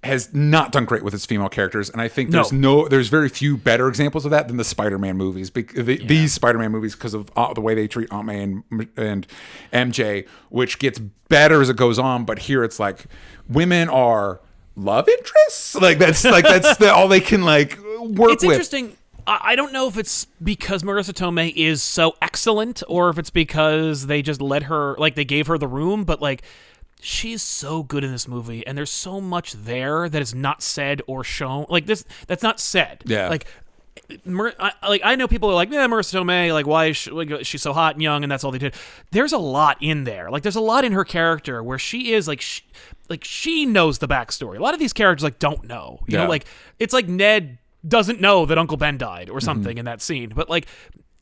Has not done great with its female characters, and I think there's very few better examples of that than the Spider-Man movies. These Spider-Man movies, because of the way they treat Aunt May and MJ, which gets better as it goes on. But here it's like women are love interests. That's all they can work with. It's interesting. I don't know if it's because Marissa Tomei is so excellent, or if it's because they just let her, they gave her the room, but she's so good in this movie, and there's so much there that is not said or shown. That's not said. Yeah. I know people are like, yeah, Marissa Tomei, why is she's so hot and young, and that's all they did. There's a lot in there. There's a lot in her character where she is she knows the backstory. A lot of these characters don't know. You know, it's like Ned doesn't know that Uncle Ben died or something in that scene, but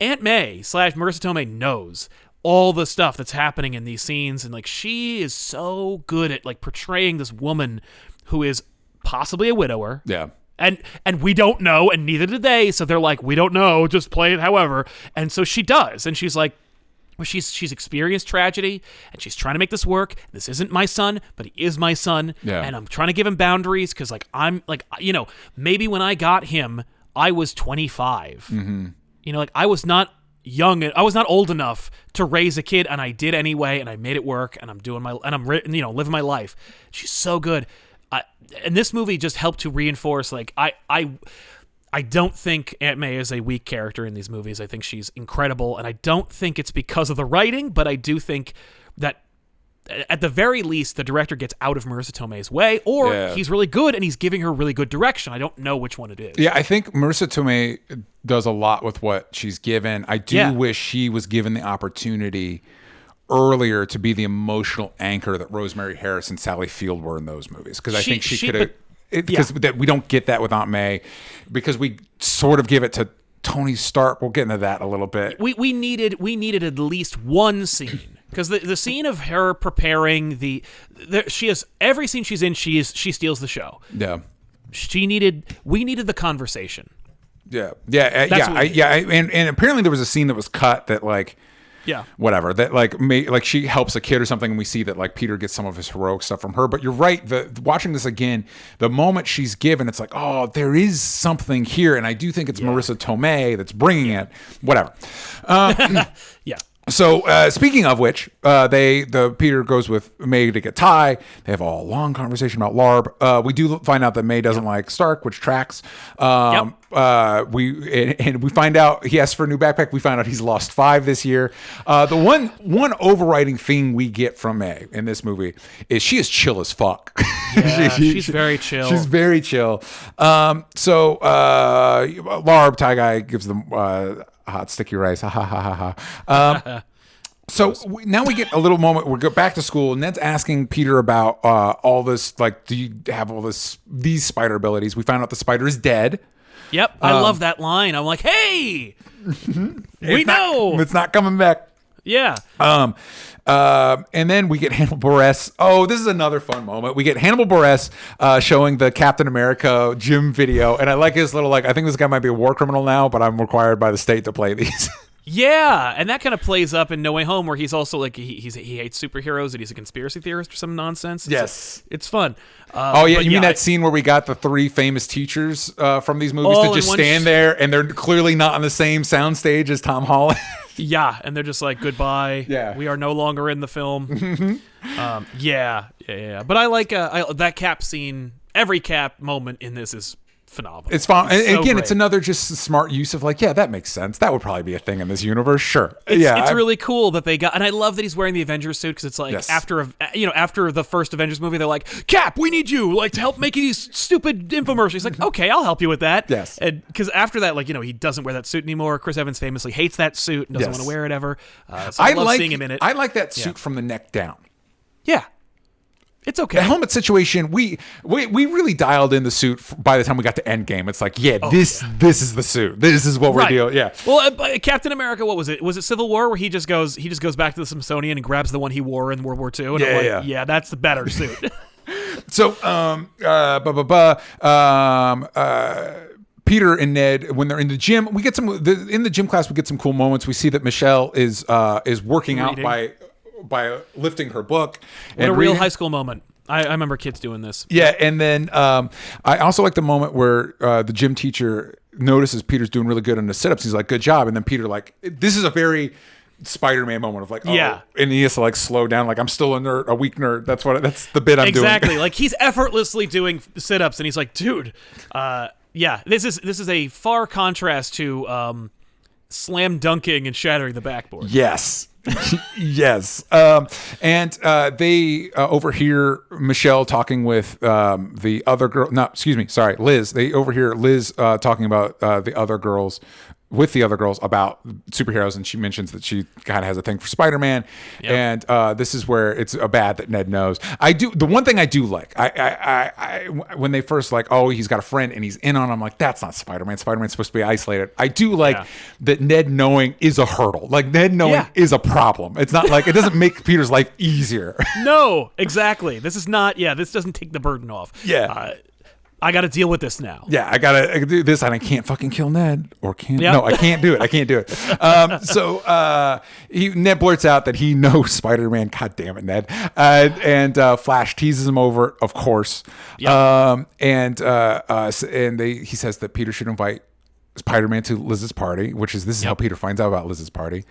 Aunt May / Marissa Tomei knows all the stuff that's happening in these scenes, and she is so good at portraying this woman who is possibly a widower. Yeah. And we don't know, and neither did they, so they're we don't know, just play it however. And so she does, and she's she's experienced tragedy, and she's trying to make this work. This isn't my son, but he is my son, and I'm trying to give him boundaries, because I'm maybe when I got him, I was 25. Mm-hmm. I was not young, I was not old enough to raise a kid, and I did anyway, and I made it work, and I'm doing I'm living my life. She's so good, and this movie just helped to reinforce. I don't think Aunt May is a weak character in these movies. I think she's incredible, and I don't think it's because of the writing, but I do think that at the very least, the director gets out of Marissa Tomei's way, or he's really good and he's giving her really good direction. I don't know which one it is. Yeah, I think Marissa Tomei does a lot with what she's given. I do wish she was given the opportunity earlier to be the emotional anchor that Rosemary Harris and Sally Field were in those movies, because I think she could have. Because we don't get that with Aunt May, because we sort of give it to Tony Stark. We'll get into that a little bit. We needed at least one scene. Because the scene of her preparing she has every scene she's in, she steals the show. Yeah, we needed the conversation. Yeah, and apparently there was a scene that was cut that whatever, that she helps a kid or something, and we see that Peter gets some of his heroic stuff from her. But you're right, watching this again, the moment she's given, it's there is something here, and I do think it's Marissa Tomei that's bringing it. Whatever. Yeah. So speaking of which, Peter goes with May to get Ty. They have a long conversation about LARB. We do find out that May doesn't like Stark, which tracks. We find out he asks for a new backpack. We find out he's lost 5 this year. The one overriding thing we get from May in this movie is she is chill as fuck. Yeah, she's very chill. She's very chill. So LARB, Ty Guy gives them hot sticky rice. Ha ha ha ha. So now we get a little moment. We go back to school, and Ned's asking Peter about all this. Do you have all these spider abilities? We find out the spider is dead. Yep, I love that line. I'm like, hey, we know it's not coming back. Yeah. And then we get Hannibal Buress. Oh, this is another fun moment. We get Hannibal Buress showing the Captain America gym video, and I like his little I think this guy might be a war criminal now, but I'm required by the state to play these. Yeah, and that kind of plays up in No Way Home, where he's also he hates superheroes and he's a conspiracy theorist or some nonsense. Yes, it's fun. You mean that scene where we got the 3 famous teachers from these movies to just stand there, and they're clearly not on the same soundstage as Tom Holland? Yeah, and they're just goodbye. Yeah, we are no longer in the film. Yeah. But I like that Cap scene. Every Cap moment in this is phenomenal. It's fun. And again, great. It's another just smart use of that makes sense. That would probably be a thing in this universe. Sure. It's really cool that they got, and I love that he's wearing the Avengers suit, because it's after the first Avengers movie, they're like, Cap, we need you to help make these stupid infomercials. He's like, okay, I'll help you with that. Yes. And because after that, he doesn't wear that suit anymore. Chris Evans famously hates that suit and doesn't want to wear it ever. So I love seeing him in it. I like that suit from the neck down. Yeah. It's okay. The helmet situation, we really dialed in the suit by the time we got to Endgame. It's like, this is the suit. This is what we're dealing. Yeah. Well, Captain America, what was it? Was it Civil War where he just goes back to the Smithsonian and grabs the one he wore in World War II? And yeah, that's the better suit. So, Peter and Ned, when they're in the gym, we get in the gym class. We get some cool moments. We see that Michelle is working out by lifting her book. What a real high school moment. I remember kids doing this. Yeah, and then I also like the moment where the gym teacher notices Peter's doing really good on the sit-ups. He's like, good job. And then Peter, like, this is a very Spider-Man moment of like, oh, and he has to like slow down. Like, I'm still a weak nerd. That's the bit I'm doing. Exactly. Like, he's effortlessly doing sit-ups and he's like, dude, this is a far contrast to slam dunking and shattering the backboard. Yes. Yes. And they overhear Michelle talking with the other girl. No, excuse me. Sorry, Liz. They overhear Liz talking about the other girls about superheroes, and she mentions that she kind of has a thing for Spider-Man. Yep. And this is where it's bad that Ned knows. The one thing I do like, I when they first like, oh, he's got a friend and he's in on him, I'm like, that's not Spider-Man. Spider-Man's supposed to be isolated. I do like that Ned knowing is a hurdle. Like, Ned knowing is a problem. It's not like, it doesn't make Peter's life easier. No, exactly. This is not, this doesn't take the burden off. Yeah. I got to deal with this now. Yeah, I gotta do this, and I can't fucking kill Ned, or can't. Yep. No, I can't do it. I can't do it. So Ned blurts out that he knows Spider-Man. God damn it, Ned! And Flash teases him over, of course. Yep. He says that Peter should invite Spider-Man to Liz's party, this is how Peter finds out about Liz's party.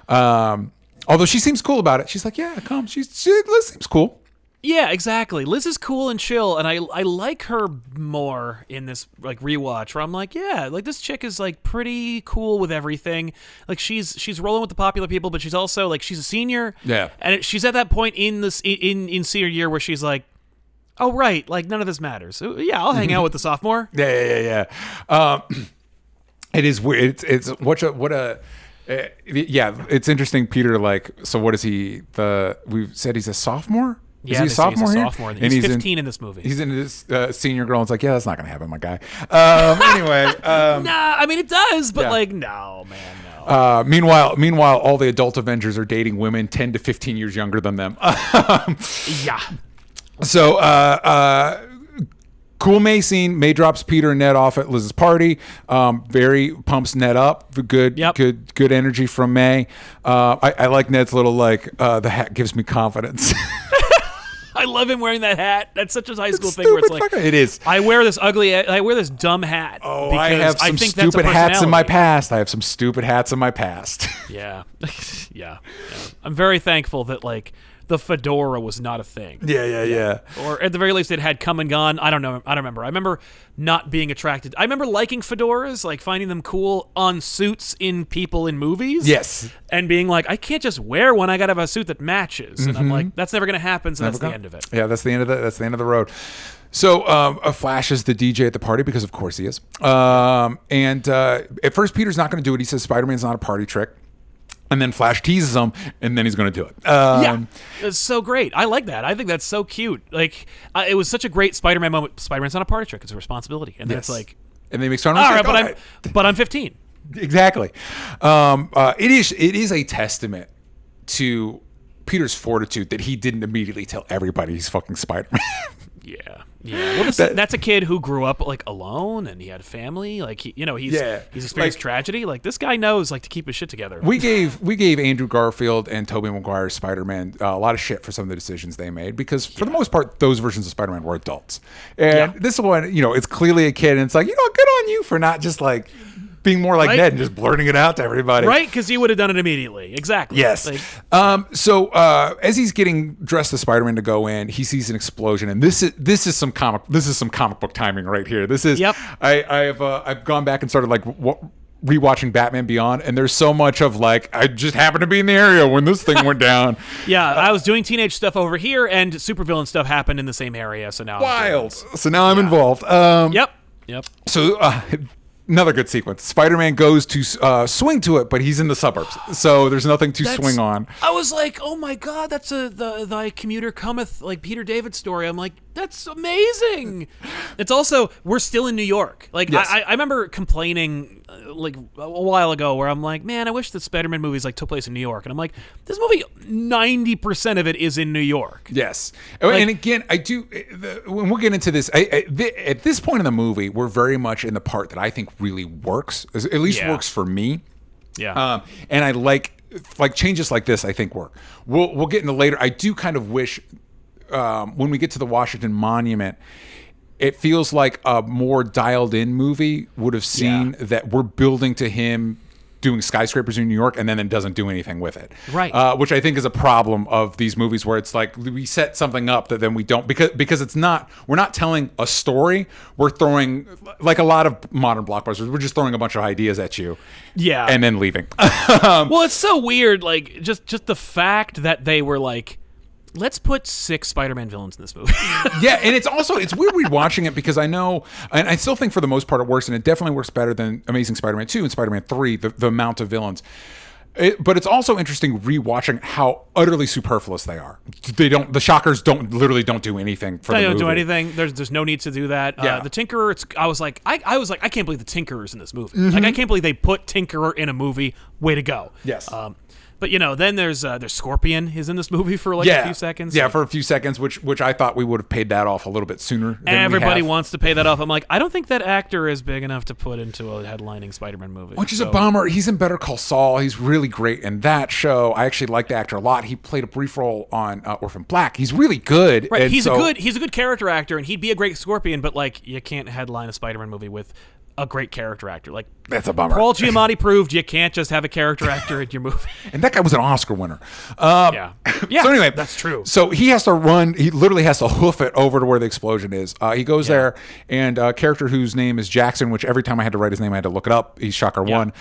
Although she seems cool about it. She's like, yeah, come. Liz seems cool. Yeah, exactly. Liz is cool and chill, and I like her more in this like rewatch where I'm like, yeah, like this chick is like pretty cool with everything. Like she's rolling with the popular people, but she's also like she's a senior. Yeah, and she's at that point in this in senior year where she's like, oh right, like none of this matters. So, yeah, I'll hang out with the sophomore. Yeah. It is weird. It's it's interesting. Peter, like, so what is he? We've said he's a sophomore. Yeah, is he a sophomore here? He's 15 in this movie. He's in this senior girl. And it's like, yeah, that's not going to happen, my guy. Anyway. Nah, I mean, it does, but like, no, man, no. Meanwhile, all the adult Avengers are dating women 10 to 15 years younger than them. Yeah. So, cool May scene. May drops Peter and Ned off at Liz's party. Very pumps Ned up. Good energy from May. I like Ned's little like the hat gives me confidence. I love him wearing that hat. That's such a high school thing where it's like, it is. I wear this dumb hat. Oh, I have some stupid hats in my past. Yeah. Yeah. I'm very thankful that like the fedora was not a thing. Yeah. Or at the very least, it had come and gone. I don't know. I don't remember. I remember not being attracted. I remember liking fedoras, like finding them cool on suits in people in movies. Yes. And being like, I can't just wear one. I got to have a suit that matches. And I'm like, that's never going to happen. So that's the end of it. Yeah, that's the end of the road. So Flash is the DJ at the party because of course he is. And at first Peter's not going to do it. He says Spider-Man's not a party trick. And then Flash teases him, and then he's going to do it. It's so great. I like that. I think that's so cute. Like, it was such a great Spider-Man moment. Spider-Man's not a party trick; it's a responsibility, and that's like. And they make fun of him. But I'm 15. Exactly. It is a testament to Peter's fortitude that he didn't immediately tell everybody he's fucking Spider-Man. Yeah. Well, that's a kid who grew up like alone, and he had a family. Like he's experienced tragedy. Like this guy knows like to keep his shit together. We gave Andrew Garfield and Tobey Maguire's Spider-Man a lot of shit for some of the decisions they made because for the most part those versions of Spider-Man were adults, and this one, it's clearly a kid, and it's like good on you for not just like being more like Ned and just blurting it out to everybody. Right, because he would have done it immediately. Exactly. Yes. So as he's getting dressed as Spider-Man to go in, he sees an explosion, and this is some comic book timing right here. This is. Yep. I've gone back and started like rewatching Batman Beyond, and there's so much of like I just happened to be in the area when this thing went down. Yeah, I was doing teenage stuff over here, and supervillain stuff happened in the same area. So now wild. So now I'm involved. Yep. So. Another good sequence. Spider-Man goes to swing to it, but he's in the suburbs, so there's nothing to swing on. I was like, oh my god, that's the thy commuter cometh, like Peter David story. I'm like, that's amazing. It's also, we're still in New York. Like, Yes. I remember complaining like a while ago where I'm like, man, I wish that Spider-Man movies like took place in New York. And I'm like, this movie, 90% of it is in New York. Yes, and again, I do. When we'll get into this, at this point in the movie, we're very much in the part that I think really works, at least works for me. Yeah. And I like changes like this. I think work. We'll get into later. I do kind of wish when we get to the Washington Monument, it feels like a more dialed in movie would have seen that we're building to him doing skyscrapers in New York and then it doesn't do anything with it. Right. Which I think is a problem of these movies where it's like we set something up that then we don't, because it's not, we're not telling a story. We're throwing, like a lot of modern blockbusters, we're just throwing a bunch of ideas at you. Yeah. And then leaving. Well, it's so weird, like just the fact that they were like, let's put 6 Spider-Man villains in this movie. Yeah, and it's weird rewatching it because I know, and I still think for the most part it works, and it definitely works better than Amazing Spider-Man 2 and Spider-Man 3, the amount of villains. But it's also interesting rewatching how utterly superfluous they are. The Shockers don't do anything for the movie. They don't do anything. There's no need to do that. Yeah. The Tinkerer, I was like, I can't believe the Tinkerer's in this movie. Like, I can't believe they put Tinkerer in a movie. Way to go. Yes. But then there's Scorpion is in this movie for a few seconds. Yeah, for a few seconds, which I thought we would have paid that off a little bit sooner. Than Everybody wants to pay that off. I'm like, I don't think that actor is big enough to put into a headlining Spider-Man movie. Which is a bummer. He's in Better Call Saul. He's really great in that show. I actually like the actor a lot. He played a brief role on Orphan Black. He's really good. Right, and he's a good character actor, and he'd be a great Scorpion. But like, you can't headline a Spider-Man movie with a great character actor. Like, that's a bummer. Paul Giamatti proved you can't just have a character actor in your movie. And that guy was an Oscar winner. Yeah. So anyway, that's true. So he has to run. He literally has to hoof it over to where the explosion is. He goes there, and a character whose name is Jackson, which every time I had to write his name, I had to look it up. He's Shocker 1.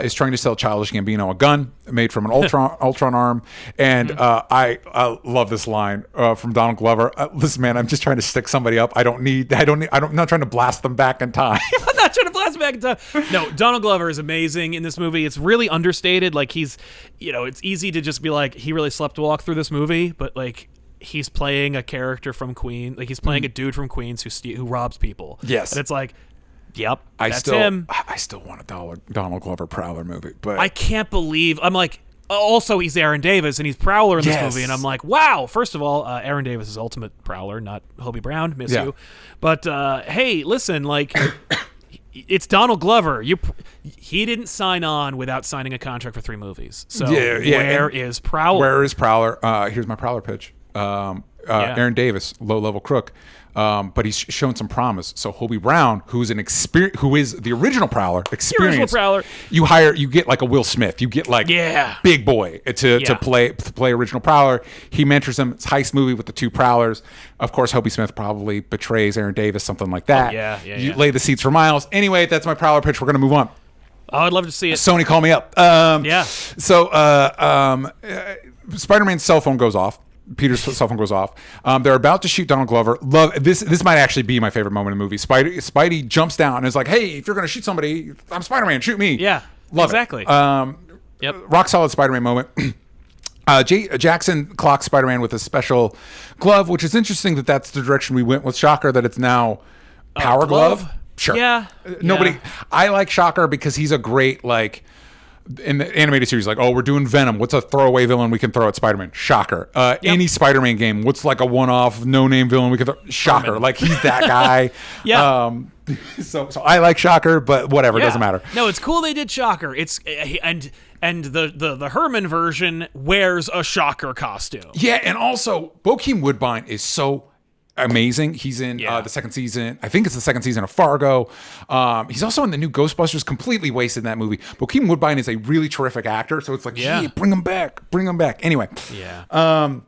Is trying to sell Childish Gambino a gun made from an Ultron arm. And I love this line from Donald Glover. Listen, man, I'm just trying to stick somebody up. I'm not trying to blast them back in time. I'm not trying to blast back in time. No, Donald Glover is amazing in this movie. It's really understated. Like, he's, it's easy to just be like, he really slept walk through this movie, but like, he's playing a character from Queen. Like, he's playing a dude from Queens who robs people. Yes. And it's like, yep, that's him. him. I still want a Donald Glover Prowler movie, but I can't believe, I'm like, also he's Aaron Davis and he's Prowler in this movie, and I'm like, wow. First of all, Aaron Davis is ultimate Prowler, not Hobie Brown. Miss you. But hey, listen, like, it's Donald Glover. He didn't sign on without signing a contract for 3 movies. So where is Prowler? Where is Prowler? Here's my Prowler pitch. Aaron Davis, low-level crook, but he's shown some promise. So Hobie Brown, who is the original Prowler, experienced. You get like a Will Smith. You get like big boy to play original Prowler. He mentors him. It's a heist movie with the 2 Prowlers. Of course, Hobie Smith probably betrays Aaron Davis, something like that. You lay the seeds for Miles. Anyway, that's my Prowler pitch. We're gonna move on. Oh, I'd love to see it. Sony, call me up. So Spider-Man's cell phone goes off. Peter's cell phone goes off. They're about to shoot Donald Glover. Love this. This might actually be my favorite moment in the movie. Spidey jumps down and is like, "Hey, if you're going to shoot somebody, I'm Spider-Man. Shoot me." Yeah, love exactly. It. Rock solid Spider-Man moment. Jackson clocks Spider-Man with a special glove, which is interesting that that's the direction we went with Shocker. That it's now Power Glove. Sure. Yeah. Nobody. I like Shocker because he's a great like. In the animated series, like, we're doing Venom. What's a throwaway villain we can throw at Spider-Man? Shocker. Any Spider-Man game, what's like a one-off, no-name villain we can throw? Shocker. Like, he's that guy. So I like Shocker, but whatever, it doesn't matter. No, it's cool they did Shocker. It's and the Herman version wears a Shocker costume. Yeah, and also Bokeem Woodbine is so amazing. He's in the second season. I think it's the second season of Fargo. He's also in the new Ghostbusters. Completely wasted in that movie. Bokeem Woodbine is a really terrific actor. So it's like, bring him back. Anyway. Yeah. But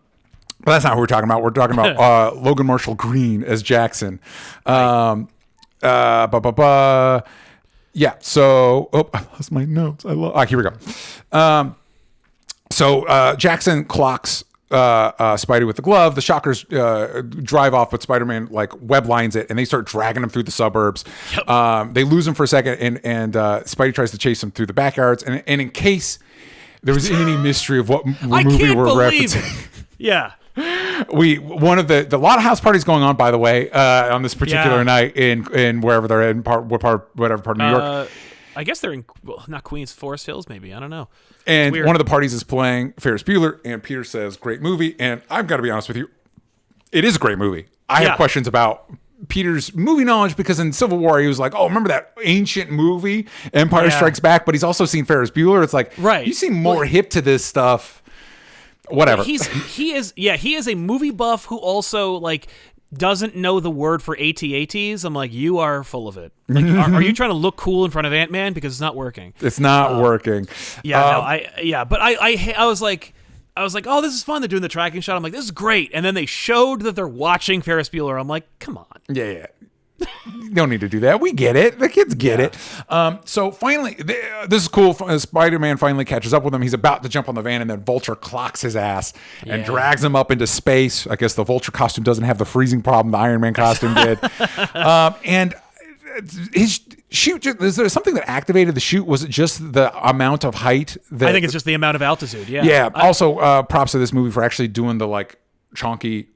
that's not what we're talking about. We're talking about Logan Marshall Green as Jackson. Yeah. So, I lost my notes. Here we go. So Jackson clocks Spidey with the glove. The Shockers drive off, but Spider-Man like web lines it, and they start dragging him through the suburbs. Yep. They lose him for a second, and Spidey tries to chase him through the backyards. And in case there was any mystery of what movie we're referencing, yeah. One of the lot of house parties going on, by the way, on this particular night in wherever they're in whatever part of New York. I guess they're in not Queens, Forest Hills, maybe. I don't know. And weird. One of the parties is playing Ferris Bueller, and Peter says, "Great movie." And I've got to be honest with you, it is a great movie. I have questions about Peter's movie knowledge because in Civil War he was like, "Oh, remember that ancient movie, Empire Strikes Back?" But he's also seen Ferris Bueller. It's like, you seem more hip to this stuff. Whatever. He is a movie buff who also like doesn't know the word for AT-ATs. I'm like, you are full of it. Like, are you trying to look cool in front of Ant-Man? Because it's not working. It's not working. But I was like, oh, this is fun. They're doing the tracking shot. I'm like, this is great. And then they showed that they're watching Ferris Bueller. I'm like, come on. Yeah. You don't need to do that. We get it. The kids get it. So finally, this is cool. Spider-Man finally catches up with him. He's about to jump on the van, and then Vulture clocks his ass and drags him up into space. I guess the Vulture costume doesn't have the freezing problem the Iron Man costume did. And his chute, is there something that activated the chute? Was it just the amount of height? I think it's just the amount of altitude. Yeah. Yeah. Also, props to this movie for actually doing the like chonky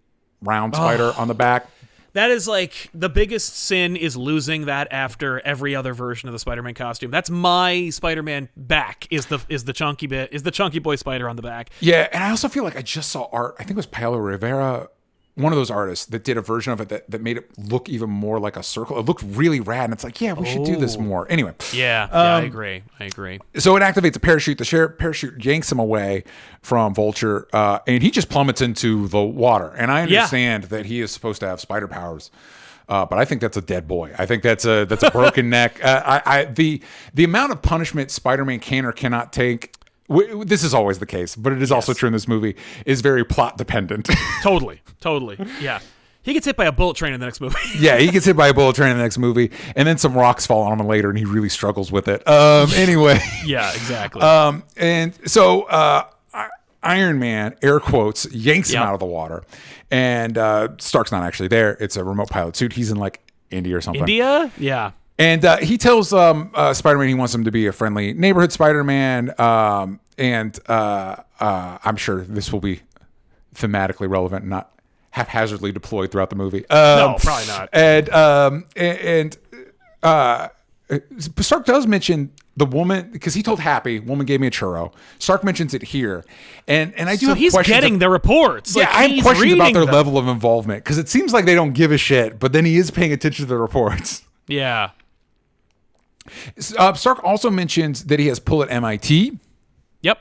round spider on the back. That is like the biggest sin is losing that after every other version of the Spider-Man costume. That's my Spider-Man back is the chunky boy spider on the back. Yeah, and I also feel like I just saw art. I think it was Paolo Rivera, one of those artists that did a version of it that made it look even more like a circle. It looked really rad, and it's like, yeah, we should do this more. Anyway. Yeah, I agree. So it activates a parachute. The parachute yanks him away from Vulture, and he just plummets into the water. And I understand that he is supposed to have spider powers, but I think that's a dead boy. I think that's a broken neck. The amount of punishment Spider-Man can or cannot take, this is always the case, but it is also true in this movie, is very plot dependent. Totally. Yeah. He gets hit by a bullet train in the next movie. Yeah, he gets hit by a bullet train in the next movie, and then some rocks fall on him later, and he really struggles with it. Anyway. Yeah, exactly. And so Iron Man, air quotes, yanks him out of the water, and Stark's not actually there. It's a remote pilot suit. He's in like India or something. India? Yeah. And he tells Spider-Man he wants him to be a friendly neighborhood Spider-Man, and I'm sure this will be thematically relevant and not haphazardly deployed throughout the movie. No, probably not. And Stark does mention the woman, because he told Happy, woman gave me a churro. Stark mentions it here, and I do have he's questions. Getting the reports. Yeah, like, I have questions about their them. level of involvement, because it seems like they don't give a shit, but then he is paying attention to the reports. Yeah. Stark also mentions that he has pull at MIT. Yep.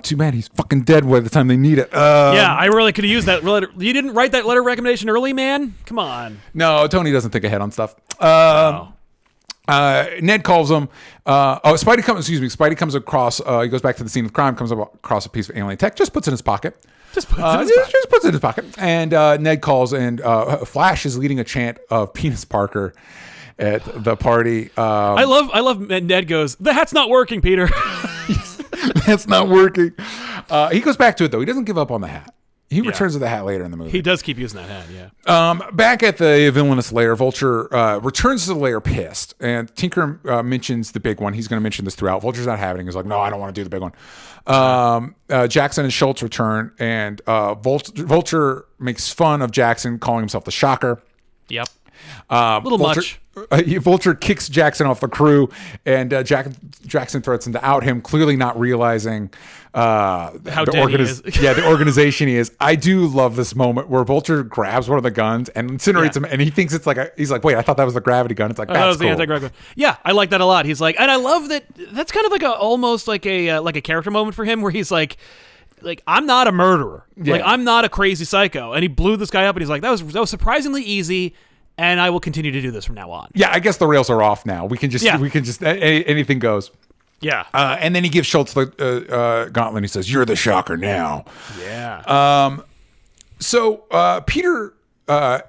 Too bad he's fucking dead by the time they need it. Yeah, I really could have used that letter. You didn't write that letter recommendation early, man? Come on. No, Tony doesn't think ahead on stuff. No. Ned calls him. Spidey comes across. He goes back to the scene of the crime, comes across a piece of alien tech, just puts it in his pocket. Just puts it in his pocket. And Ned calls, and Flash is leading a chant of Penis Parker at the party. I love Ned goes, the hat's not working, Peter. That's not working. He goes back to it, though. He doesn't give up on the hat. He returns to the hat later in the movie. He does keep using that hat, yeah. Back at the villainous lair, Vulture returns to the lair pissed, and Tinker mentions the big one. He's going to mention this throughout. Vulture's not having it. He's like, no, I don't want to do the big one. Jackson and Schultz return, and Vulture makes fun of Jackson, calling himself the Shocker. Yep. Much. Vulture kicks Jackson off the crew, and Jackson threatens to out him, clearly not realizing how dead he is. The organization he is. I do love this moment where Vulture grabs one of the guns and incinerates him, and he thinks it's like he's like, wait, I thought that was the gravity gun. It's like, that's cool. The yeah, I like that a lot. He's like, and I love that. That's kind of like almost like a character moment for him, where he's like I'm not a murderer. Yeah. Like I'm not a crazy psycho, and he blew this guy up, and he's like, that was surprisingly easy. And I will continue to do this from now on. Yeah, I guess the rails are off now. We can just anything goes. Yeah. And then he gives Schultz the gauntlet. He says, "You're the Shocker now." Yeah. So Peter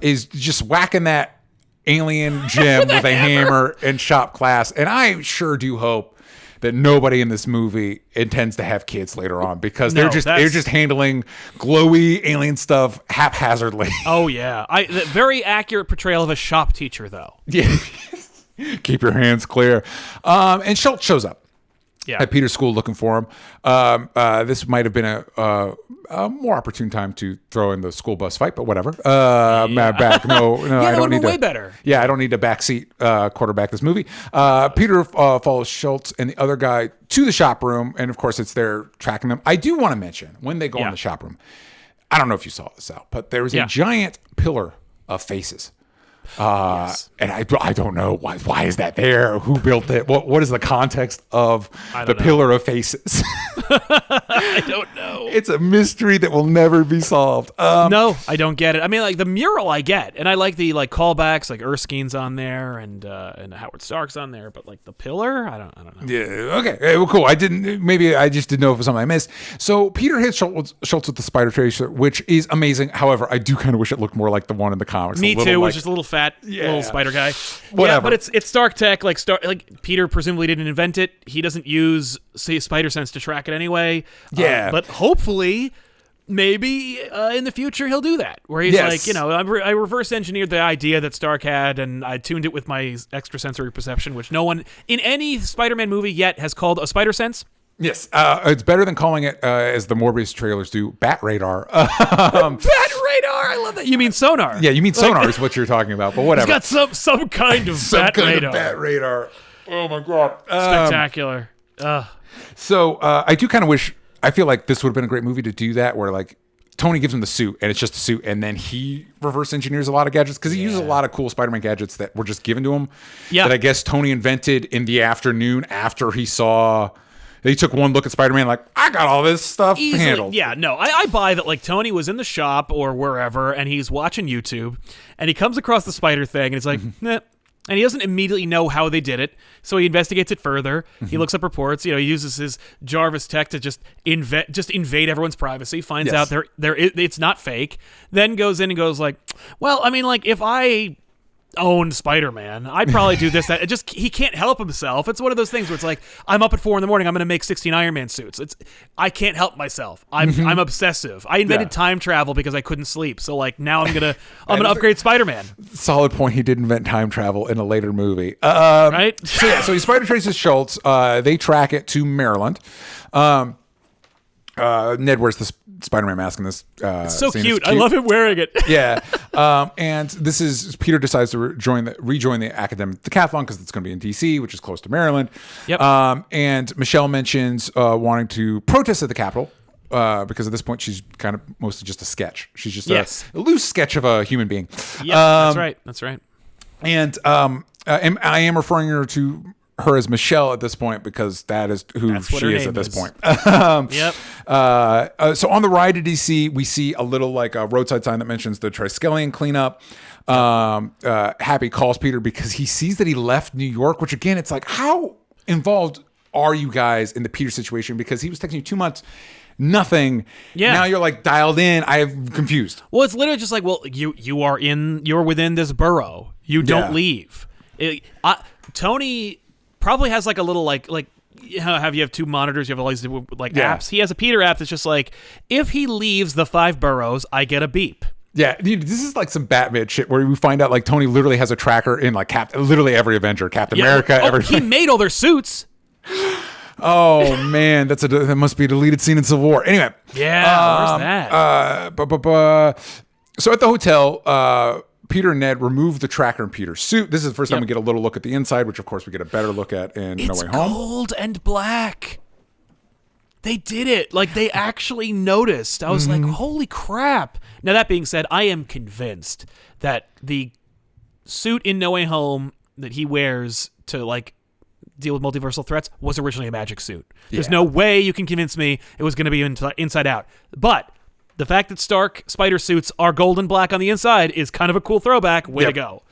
is just whacking that alien Jim with a hammer in shop class, and I sure do hope that nobody in this movie intends to have kids later on because No, they're just handling glowy alien stuff haphazardly. Oh yeah, very accurate portrayal of a shop teacher though. Yeah. Keep your hands clear. And Schultz shows up at Peter's school looking for him. This might have been a more opportune time to throw in the school bus fight, but whatever. Back. No, I don't need to. Way better. Yeah, I don't need to backseat quarterback this movie. Peter follows Schultz and the other guy to the shop room, and of course, it's there tracking them. I do want to mention when they go in the shop room. I don't know if you saw this, Al, but there was a giant pillar of faces. And I don't know why is that there? Who built it? What is the context of the pillar of faces? I don't know. It's a mystery that will never be solved. No, I don't get it. I mean, like the mural I get, and I like the callbacks, like Erskine's on there and Howard Stark's on there, but like the pillar, I don't know. Yeah. Okay. Well, cool. Maybe I just didn't know if it was something I missed. So Peter hits Schultz with the spider tracer, which is amazing. However, I do kind of wish it looked more like the one in the comics. Me too. It was just a little fat. Little spider guy. Whatever. Yeah, but it's Stark tech. Like Peter presumably didn't invent it. He doesn't use spider sense to track it anyway. Yeah. But hopefully, maybe in the future he'll do that. Where he's like, I reverse engineered the idea that Stark had, and I tuned it with my extrasensory perception, which no one in any Spider-Man movie yet has called a spider sense. Yes, it's better than calling it, as the Morbius trailers do, bat radar. Bat radar, I love that. You mean sonar? Yeah, you mean sonar is what you're talking about, but whatever. He's got some kind of bat radar. Oh my god, spectacular. So I do kind of wish. I feel like this would have been a great movie to do that, where like Tony gives him the suit, and it's just a suit, and then he reverse engineers a lot of gadgets because he uses a lot of cool Spider-Man gadgets that were just given to him. Yeah, that I guess Tony invented in the afternoon after he saw. He took one look at Spider-Man like, I got all this stuff handled. Yeah, no, I buy that. Like Tony was in the shop or wherever, and he's watching YouTube, and he comes across the spider thing, and he's like, and he doesn't immediately know how they did it, so he investigates it further. He looks up reports. He uses his Jarvis tech to just invade everyone's privacy. Finds out it's not fake. Then goes in and goes like, well, I mean, like if I owned Spider-Man, I'd probably do this, that. He can't help himself. It's one of those things where it's like, I'm up at 4 a.m, I'm going to make 16 Iron Man suits. I can't help myself. I'm obsessive. I invented time travel because I couldn't sleep. So like now I'm gonna upgrade Spider-Man. Solid point. He did invent time travel in a later movie, right? So he spider traces Schultz. They track it to Maryland. Ned wears the Spider-Man mask in this. It's so cute. I love him wearing it. Yeah. And this is Peter decides to rejoin the academic decathlon because it's going to be in DC, which is close to Maryland. Yep. And Michelle mentions wanting to protest at the Capitol. Because at this point she's kind of mostly just a sketch. She's just a loose sketch of a human being. Yeah, that's right. And I am referring her as Michelle at this point because that is who she is at this point. Yep. So on the ride to DC, we see a little like a roadside sign that mentions the Triskelion cleanup. Happy calls Peter because he sees that he left New York, which again, it's like, how involved are you guys in the Peter situation? Because he was texting you 2 months. Nothing. Yeah. Now you're like dialed in. I'm confused. Well, it's literally just like, well, you're within this borough. You don't leave. Tony probably has like a little like you have 2 monitors, you have all these apps. He has a Peter app that's just like, if he leaves the 5 boroughs, I get a beep. Yeah, dude, this is like some Batman shit where we find out like Tony literally has a tracker in like literally every Avenger, Captain America. He made all their suits. Oh man, that must be a deleted scene in Civil War. Anyway, where's that? So at the hotel, Peter and Ned remove the tracker in Peter's suit. This is the first time we get a little look at the inside, which of course we get a better look at in No Way Home. It's gold and black. They did it. Like they actually noticed. I was like, holy crap. Now that being said, I am convinced that the suit in No Way Home that he wears to like deal with multiversal threats was originally a magic suit. There's no way you can convince me it was going to be inside out. But the fact that Stark spider suits are gold and black on the inside is kind of a cool throwback. Way to go.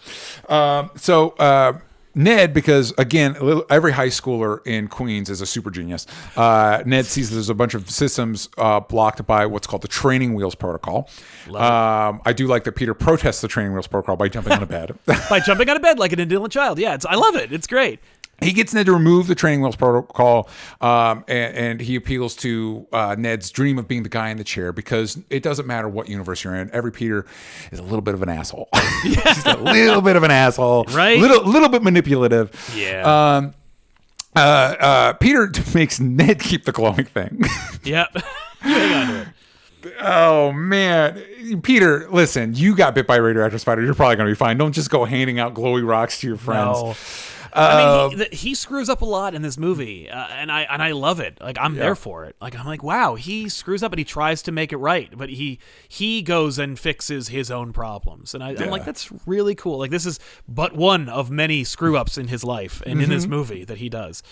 So Ned, because again, every high schooler in Queens is a super genius. Ned sees there's a bunch of systems blocked by what's called the training wheels protocol. I do like that Peter protests the training wheels protocol by jumping on a bed. By jumping on a bed like an indolent child. Yeah, I love it. It's great. He gets Ned to remove the training wheels protocol, and he appeals to Ned's dream of being the guy in the chair, because it doesn't matter what universe you're in. Every Peter is a little bit of an asshole. Just a little bit of an asshole. Right? Little bit manipulative. Yeah. Peter makes Ned keep the glowing thing. Yep. You hang on to it. Oh, man. Peter, listen, you got bit by a radioactive spider. You're probably going to be fine. Don't just go handing out glowy rocks to your friends. No. I mean, he screws up a lot in this movie, and I love it. Like, I'm there for it. Like, I'm like, wow, he screws up and he tries to make it right, but he goes and fixes his own problems, and I'm like, that's really cool. Like, this is but one of many screw ups in his life and in this movie that he does.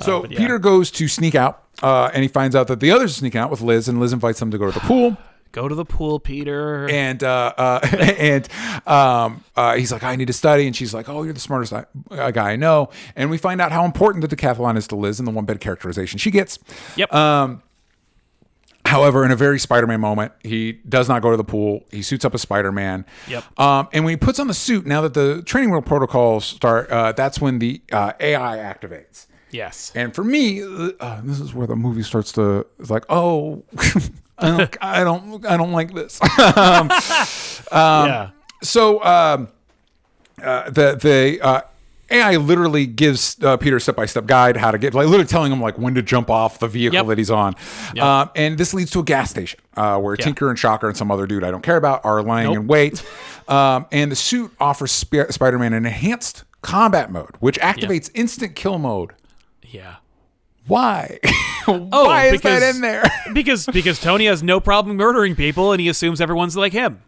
So Peter goes to sneak out, and he finds out that the others are sneaking out with Liz, and Liz invites them to go to the pool. Go to the pool, Peter. And he's like, I need to study. And she's like, oh, you're the smartest guy I know. And we find out how important the decathlon is to Liz and the one-bed characterization she gets. Yep. However, in a very Spider-Man moment, he does not go to the pool. He suits up as Spider-Man. Yep. And when he puts on the suit, now that the training wheel protocols start, that's when the AI activates. Yes. And for me, this is where the movie starts to, it's like, oh... I don't like this. So the AI literally gives Peter a step-by-step guide how to get, like, literally telling him like when to jump off the vehicle that he's on. Yep. And this leads to a gas station where Tinker and Shocker and some other dude I don't care about are lying in wait. And the suit offers Spider-Man an enhanced combat mode, which activates instant kill mode. Yeah. Why? Why is that in there? because Tony has no problem murdering people, and he assumes everyone's like him.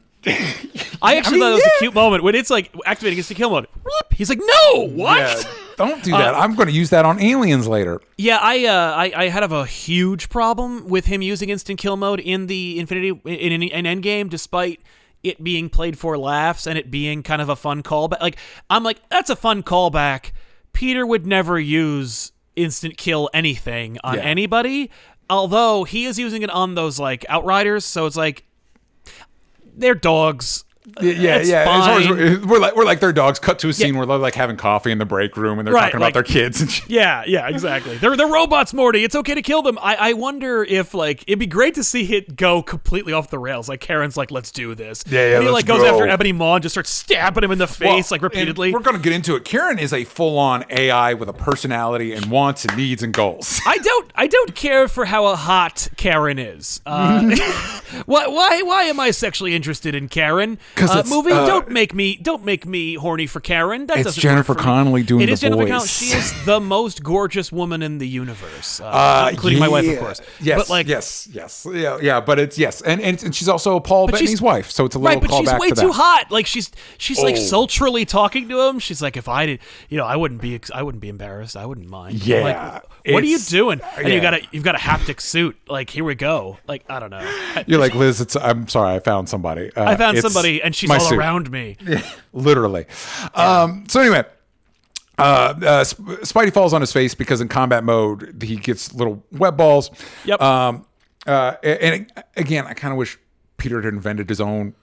I actually thought it was a cute moment when it's like activating instant kill mode. He's like, no, what? Yeah, don't do that. I'm going to use that on aliens later. Yeah, I had a huge problem with him using instant kill mode in the in Endgame, despite it being played for laughs and it being kind of a fun callback. Like, I'm like, that's a fun callback. Peter would never use instant kill anything on anybody, although he is using it on those like Outriders, so it's like they're dogs. Yeah. Fine. We're like their dogs. Cut to a scene where they're like having coffee in the break room and they're talking about their kids and shit. Yeah, exactly. They're robots, Morty. It's okay to kill them. I wonder if like it'd be great to see it go completely off the rails. Like Karen's like, let's do this. Yeah. And he like goes after Ebony Maw and just starts stabbing him in the face like repeatedly. We're gonna get into it. Karen is a full-on AI with a personality and wants and needs and goals. I don't care for how hot Karen is. Why am I sexually interested in Karen? Movie, don't make me horny for Karen. That it's Jennifer Connelly doing the voice. It is Jennifer Connelly. She is the most gorgeous woman in the universe, including my wife, of course. Yes, but like, yes. Yeah. But it's and she's also Paul Bettany's wife, so it's a little callback to that. But she's way too hot. Like she's like sultrily talking to him. She's like, if I did, I wouldn't be embarrassed. I wouldn't mind. Yeah. Like, what are you doing? And you've got a haptic suit. Like, here we go. Like, I don't know. You're like, Liz. I'm sorry. I found somebody. I found somebody, and she's all suit. Around me. Literally. So anyway, Spidey falls on his face because in combat mode he gets little web balls. Yep. And again, I kind of wish Peter had invented his own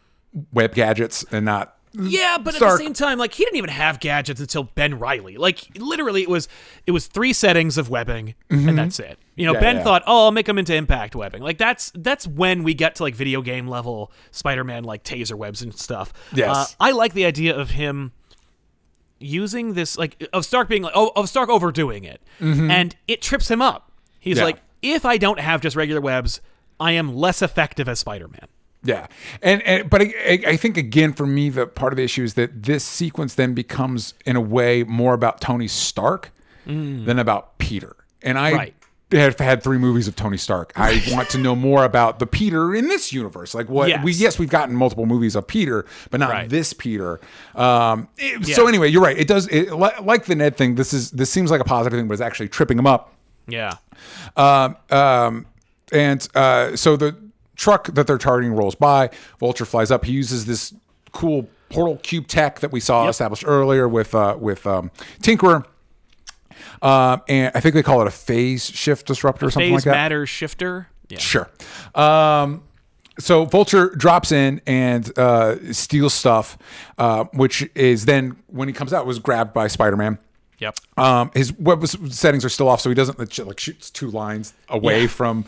web gadgets and not. Yeah, but Stark. At the same time, like he didn't even have gadgets until Ben Reilly. Like literally, it was 3 settings of webbing, and that's it. Ben thought, I'll make them into impact webbing. Like that's when we get to like video game level Spider-Man, like taser webs and stuff. Yes, I like the idea of him using this, like of Stark being like, of Stark overdoing it, and it trips him up. He's like, if I don't have just regular webs, I am less effective as Spider-Man. Yeah. But I think, again, for me, the part of the issue is that this sequence then becomes, in a way, more about Tony Stark than about Peter. And I have had 3 movies of Tony Stark. I want to know more about the Peter in this universe. Like, what? Yes. We've gotten multiple movies of Peter, but not this Peter. So anyway, you're right. It does, like the Ned thing, this seems like a positive thing, but it's actually tripping him up. Yeah. So the truck that they're targeting rolls by. Vulture flies up. He uses this cool portal cube tech that we saw established earlier with Tinkerer. And I think they call it a phase shift disruptor or something like that. Phase matter shifter. Yeah. Sure. So Vulture drops in and steals stuff, which is then, when he comes out, was grabbed by Spider-Man. Yep. His web settings are still off, so he doesn't like shoots 2 lines away from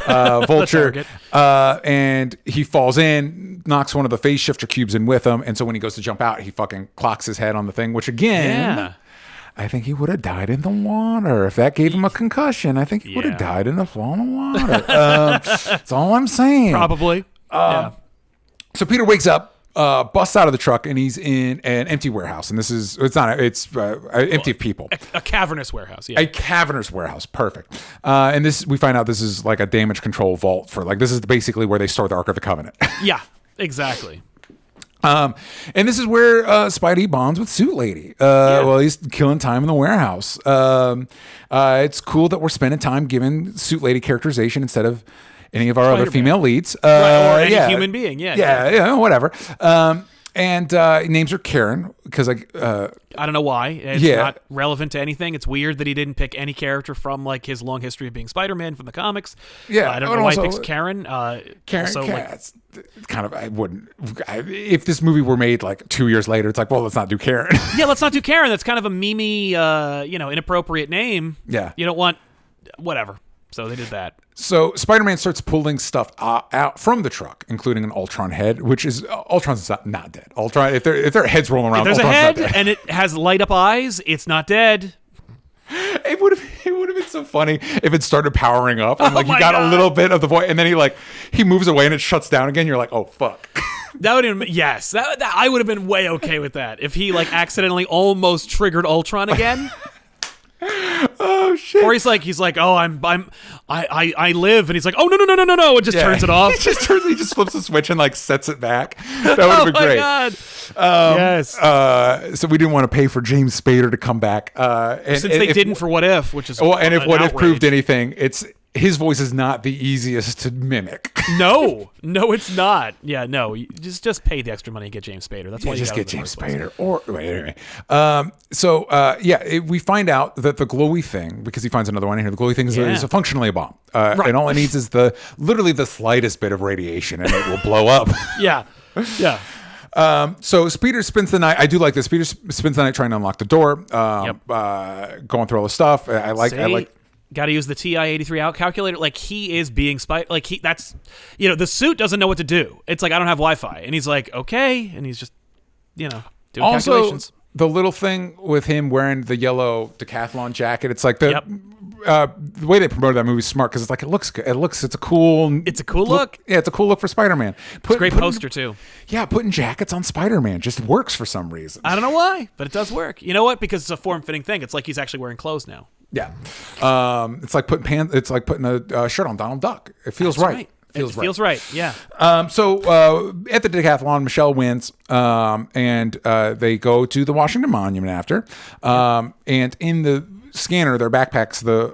Vulture. And he falls in, knocks one of the phase shifter cubes in with him, and so when he goes to jump out, he fucking clocks his head on the thing, which again, I think he would have died in the water if that gave him a concussion. I think he would have died in the falling water. That's all I'm saying. Probably. So Peter wakes up. Busts out of the truck and he's in an empty warehouse, and it's empty of people. A cavernous warehouse, a cavernous warehouse, perfect. And this, we find out this is like a damage control vault for like, this is basically where they store the Ark of the Covenant. Yeah, exactly. And this is where Spidey bonds with Suit Lady. Well, he's killing time in the warehouse. It's cool that we're spending time giving Suit Lady characterization instead of any of our other female leads. Or any human being. Yeah, whatever. And he names her Karen because I don't know why. It's not relevant to anything. It's weird that he didn't pick any character from like his long history of being Spider-Man from the comics. Yeah, I don't know why he picks Karen. Karen, also, it's kind of, I wouldn't. If this movie were made like 2 years later, it's like, well, let's not do Karen. Yeah, let's not do Karen. That's kind of a memey, inappropriate name. Yeah, you don't want whatever. So they did that. So Spider-Man starts pulling stuff out from the truck, including an Ultron head, which is Ultron's not dead. Ultron, if their head's rolling around, if there's Ultron's a head and it has light up eyes, it's not dead. It would have been so funny if it started powering up and like you got a little bit of the voice, and then he moves away and it shuts down again. You're like, oh fuck. That would have been, yes. That I would have been way okay with that if he like accidentally almost triggered Ultron again. Oh shit! Or he's like, oh, I live, and he's like, oh no, and just turns it off. He just flips the switch and like sets it back. That would have been great. God. Yes. So we didn't want to pay for James Spader to come back. Since they didn't for What If, which is and if What If proved anything, it's his voice is not the easiest to mimic. No, it's not. Yeah, no, you just pay the extra money and get James Spader. That's why you just get James Spader. Anyway, we find out that the glowy thing, because he finds another one in here, the glowy thing is functionally a bomb, and all it needs is literally the slightest bit of radiation, and it will blow up. Yeah. So Peter spends the night. I do like this. Peter spends the night trying to unlock the door, going through all the stuff. I like. Got to use the TI-83 out calculator. Like he is being that's, the suit doesn't know what to do. It's like, I don't have Wi-Fi. And he's like, okay. And he's just, doing calculations. The little thing with him wearing the yellow decathlon jacket, it's like the way they promoted that movie is smart because it's like, it looks good. It's a cool look. Yeah, it's a cool look for Spider-Man. It's a great poster too. Yeah, putting jackets on Spider-Man just works for some reason. I don't know why, but it does work. You know what? Because it's a form-fitting thing. It's like he's actually wearing clothes now. Yeah, it's like putting a shirt on Donald Duck. It feels right. It feels right. Yeah. So at the decathlon, Michelle wins, and they go to the Washington Monument after. And in the scanner, their backpacks, the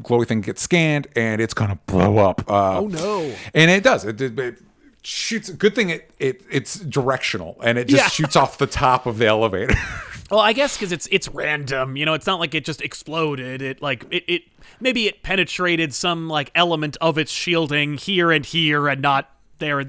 glowy thing gets scanned, and it's gonna blow up. Oh no! And it does. It shoots. Good thing it's directional, and it just shoots off the top of the elevator. Well, I guess because it's random, it's not like it just exploded. It maybe it penetrated some like element of its shielding here and not there.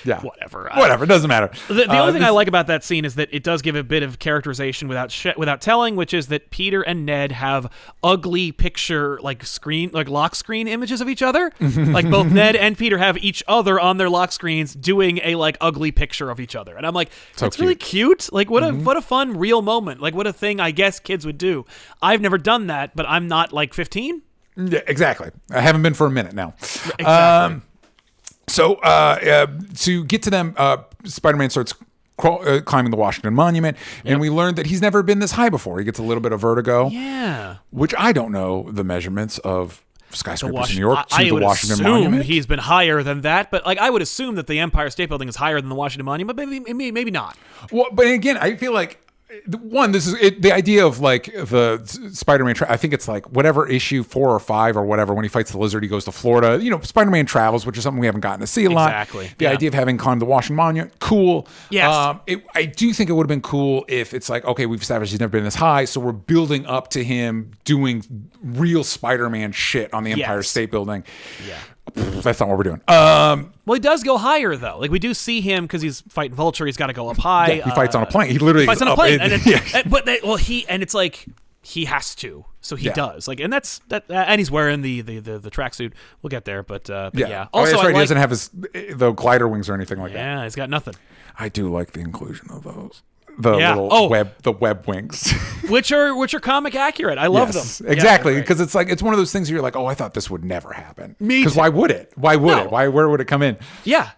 Yeah, whatever. It doesn't matter. The only thing I like about that scene is that it does give a bit of characterization without telling, which is that Peter and Ned have ugly picture lock screen images of each other. Like both Ned and Peter have each other on their lock screens doing a like ugly picture of each other, and I'm like, that's really cute. Like what a fun real moment. Like what a thing I guess kids would do. I've never done that, but I'm not like 15. Yeah, exactly. I haven't been for a minute now. Exactly. So to get to them, Spider-Man starts climbing the Washington Monument, and we learned that he's never been this high before. He gets a little bit of vertigo. Yeah. Which I don't know the measurements of skyscrapers in New York to the Washington Monument. Monument. He's been higher than that, but like I would assume that the Empire State Building is higher than the Washington Monument, but maybe not. Well, but again, I feel like this is the idea of like the Spider-Man. I think it's like whatever issue 4 or 5 or whatever. When he fights the Lizard, he goes to Florida. Spider-Man travels, which is something we haven't gotten to see a lot. Exactly. The idea of having climbed the Washington Monument, cool. Yes. I do think it would have been cool if it's like, okay, we've established he's never been this high, so we're building up to him doing real Spider-Man shit on the Empire State Building. Yeah. That's not what we're doing. Well, he does go higher though. Like we do see him because he's fighting Vulture. He's got to go up high. Yeah, he fights on a plane. He literally fights on a up plane. in- And yeah. and it's like he has to, so he Yeah. does. Like, and that's that. And he's wearing the tracksuit. We'll get there, but yeah. Oh, Also, that's I right. He like, doesn't have the glider wings or anything like that. yeah, he's got nothing. I do like the inclusion of those. The Yeah. little web wings. Which are comic accurate. I love Yes, them. exactly, Yeah, because it's one of those things where you're like, oh, I thought this would never happen. Me Because too. why would it? Why would No. it? Where would it come in? yeah.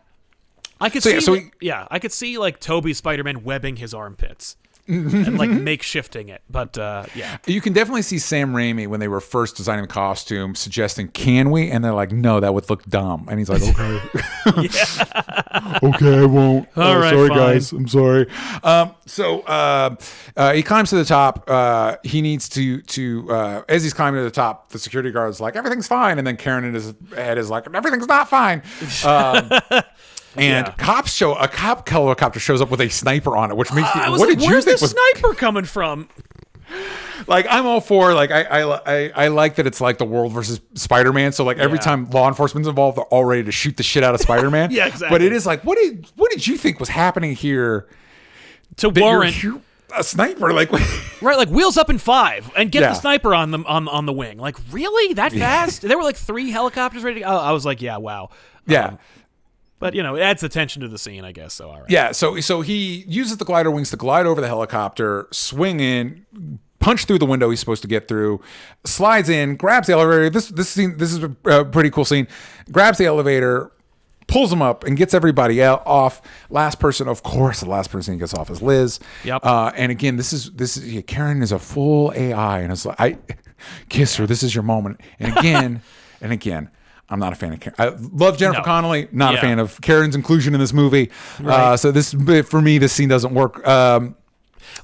I could So, see. yeah, so I could see like Toby Spider-Man webbing his armpits and like makeshifting it. But yeah. You can definitely see Sam Raimi when they were first designing the costume suggesting, "Can we?" And they're like, "No, that would look dumb." And he's like, "Okay, okay, I won't." All right, sorry, fine. guys, I'm sorry. So he climbs to the top. He needs to as he's climbing to the top, the security guard's like, "Everything's fine," and then Karen in his head is like, "Everything's not fine." And Yeah. a cop helicopter shows up with a sniper on it, which makes me. I was What like, did you where's think the was sniper coming from? like? I'm all for like I like that it's like the world versus Spider-Man. So like every Yeah. time law enforcement's involved, they're all ready to shoot the shit out of Spider-Man. Yeah, exactly. But it is like, what did you think was happening here? To That warrant. you're a sniper, like Right, like wheels up in 5 and get Yeah. the sniper on the wing. Like, really? That fast? There were like 3 helicopters ready to go. I was like, yeah, wow. yeah. But you know, it adds the tension to the scene, I guess. So all right. Yeah, so he uses the glider wings to glide over the helicopter, swing in, punch through the window he's supposed to get through, slides in, grabs the elevator. This is a pretty cool scene. Grabs the elevator, pulls him up, and gets everybody off. Last person, of course, the last person he gets off is Liz. Yep. And again, this is Karen is a full AI, and it's like, I kiss her. This is your moment. And again. I'm not a fan of Karen. I love Jennifer No. Connelly. Not a Yeah. fan of Karen's inclusion in this movie. Right. So for me, this scene doesn't work. Well,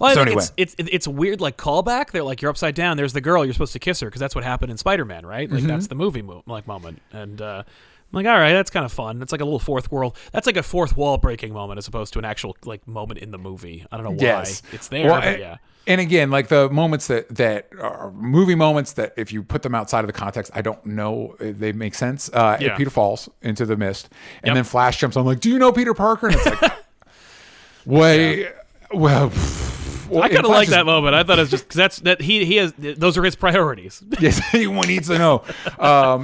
I So think anyway. it's a weird like callback. They're like, you're upside down. There's the girl. You're supposed to kiss her because that's what happened in Spider-Man, right? Like that's the movie moment. And I'm like, all right, that's kind of fun. It's like a little fourth world. That's like a fourth wall breaking moment as opposed to an actual like moment in the movie. I don't know why Yes. it's there. Well, but yeah. And again, like the moments that are movie moments that if you put them outside of the context, I don't know if they make sense. Yeah. Peter falls into the mist, and Yep. then Flash jumps on like, "Do you know Peter Parker?" And it's like, wait, well. I kind of like that moment. I thought it was just because he has those are his priorities. Yes, anyone needs to know.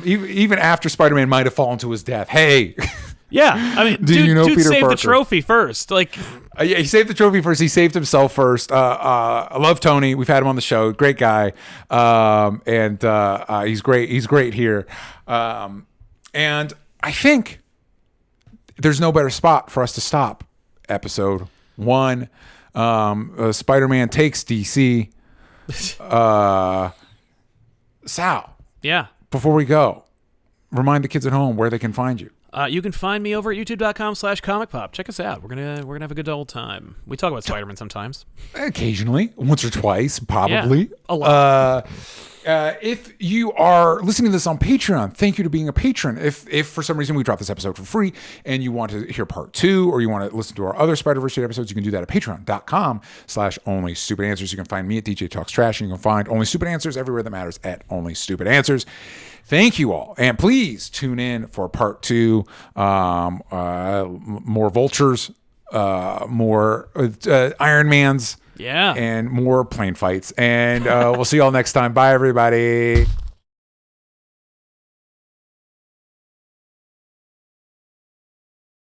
Even after Spider-Man might have fallen to his death. Hey, Yeah, I mean, Do dude, you know dude Peter saved Parker? the trophy first. Like, yeah, he saved the trophy first. He saved himself first. I love Tony. We've had him on the show. Great guy. And he's great. He's great here. And I think there's no better spot for us to stop episode 1. Spider-Man takes DC. Sal, yeah. before we go, remind the kids at home where they can find you. You can find me over at youtube.com/comicpop. Check us out. We're gonna have a good old time. We talk about Spider-Man sometimes. Occasionally, once or twice, probably. Yeah, a lot. If you are listening to this on Patreon, thank you to being a patron. If for some reason we drop this episode for free and you want to hear part 2 or you want to listen to our other Spider-Verse episodes, you can do that at patreon.com/onlystupid answers. You can find me at DJ Talks Trash, and you can find Only Stupid Answers everywhere that matters at Only Stupid Answers. Thank you all. And please tune in for part 2, more Vultures, more Iron Mans, Yeah. and more plane fights. And we'll see you all next time. Bye, everybody.